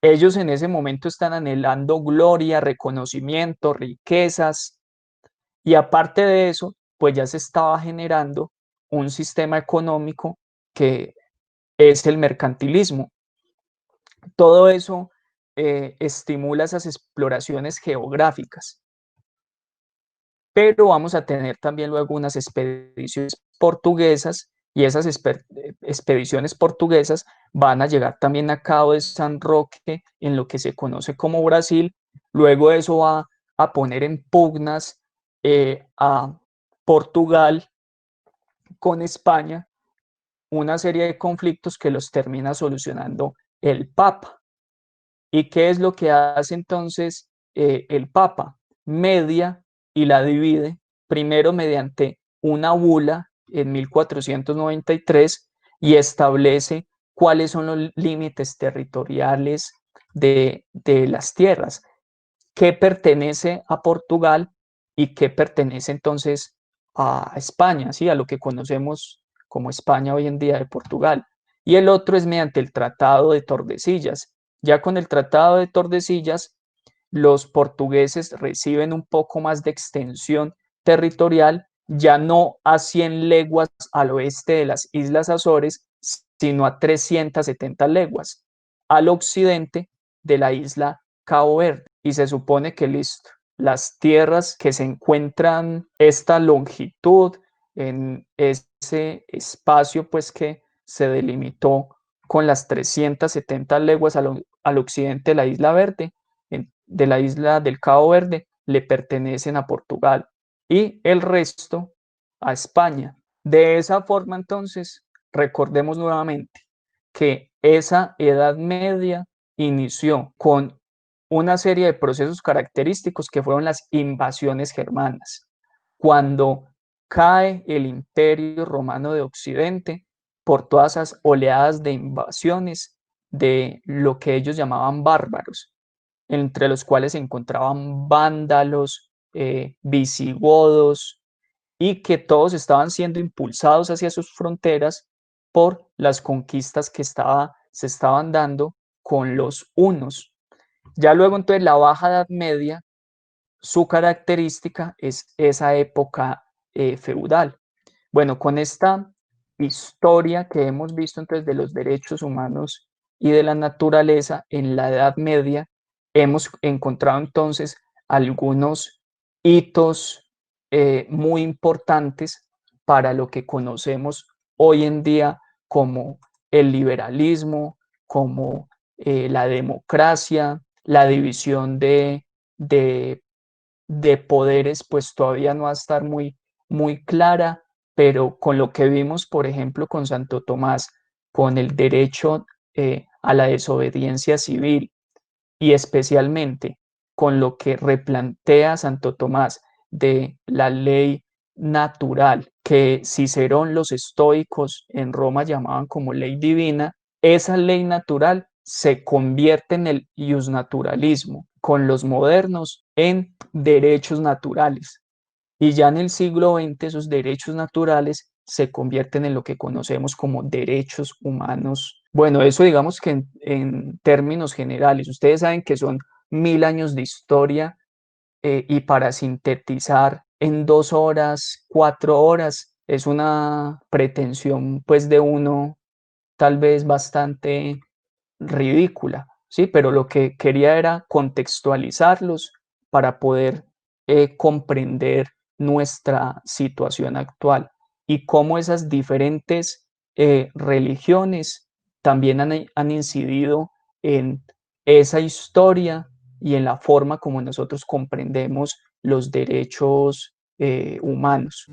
Ellos en ese momento están anhelando gloria, reconocimiento, riquezas, y aparte de eso, pues ya se estaba generando un sistema económico que es el mercantilismo. Todo eso estimula esas exploraciones geográficas. Pero vamos a tener también luego unas expediciones portuguesas y esas expediciones portuguesas van a llegar también a Cabo de San Roque en lo que se conoce como Brasil. Luego eso va a poner en pugnas a Portugal con España, una serie de conflictos que los termina solucionando el Papa. ¿Y qué es lo que hace entonces el Papa? Media y la divide, primero mediante una bula en 1493 y establece cuáles son los límites territoriales de las tierras, qué pertenece a Portugal y qué pertenece entonces a España, ¿sí? A lo que conocemos como España hoy en día de Portugal. Y el otro es mediante el Tratado de Tordesillas. Ya con el Tratado de Tordesillas, los portugueses reciben un poco más de extensión territorial, ya no a 100 leguas al oeste de las Islas Azores, sino a 370 leguas al occidente de la isla Cabo Verde. Y se supone que listo, las tierras que se encuentran esta longitud en ese espacio pues que se delimitó con las 370 leguas al occidente de la isla Verde, de la isla del Cabo Verde, le pertenecen a Portugal y el resto a España. De esa forma, entonces, recordemos nuevamente que esa Edad Media inició con una serie de procesos característicos que fueron las invasiones germanas. Cuando cae el Imperio Romano de Occidente por todas esas oleadas de invasiones de lo que ellos llamaban bárbaros, entre los cuales se encontraban vándalos, visigodos, y que todos estaban siendo impulsados hacia sus fronteras por las conquistas que se estaban dando con los hunos. Ya luego entonces la Baja Edad Media, su característica es esa época feudal. Bueno, con esta historia que hemos visto entonces de los derechos humanos y de la naturaleza en la Edad Media, hemos encontrado entonces algunos hitos muy importantes para lo que conocemos hoy en día como el liberalismo, como la democracia, la división de, de poderes, pues todavía no va a estar muy clara, pero con lo que vimos, por ejemplo, con Santo Tomás, con el derecho a la desobediencia civil y especialmente con lo que replantea Santo Tomás de la ley natural, que Cicerón, los estoicos en Roma llamaban como ley divina, esa ley natural se convierte en el iusnaturalismo, con los modernos en derechos naturales. Y ya en el siglo XX esos derechos naturales se convierten en lo que conocemos como derechos humanos. Bueno, eso digamos que en términos generales. Ustedes saben que son 1000 años de historia y para sintetizar en 2 horas, 4 horas, es una pretensión pues de uno tal vez bastante ridícula, ¿sí? Pero lo que quería era contextualizarlos para poder comprender nuestra situación actual y cómo esas diferentes religiones también han incidido en esa historia y en la forma como nosotros comprendemos los derechos humanos.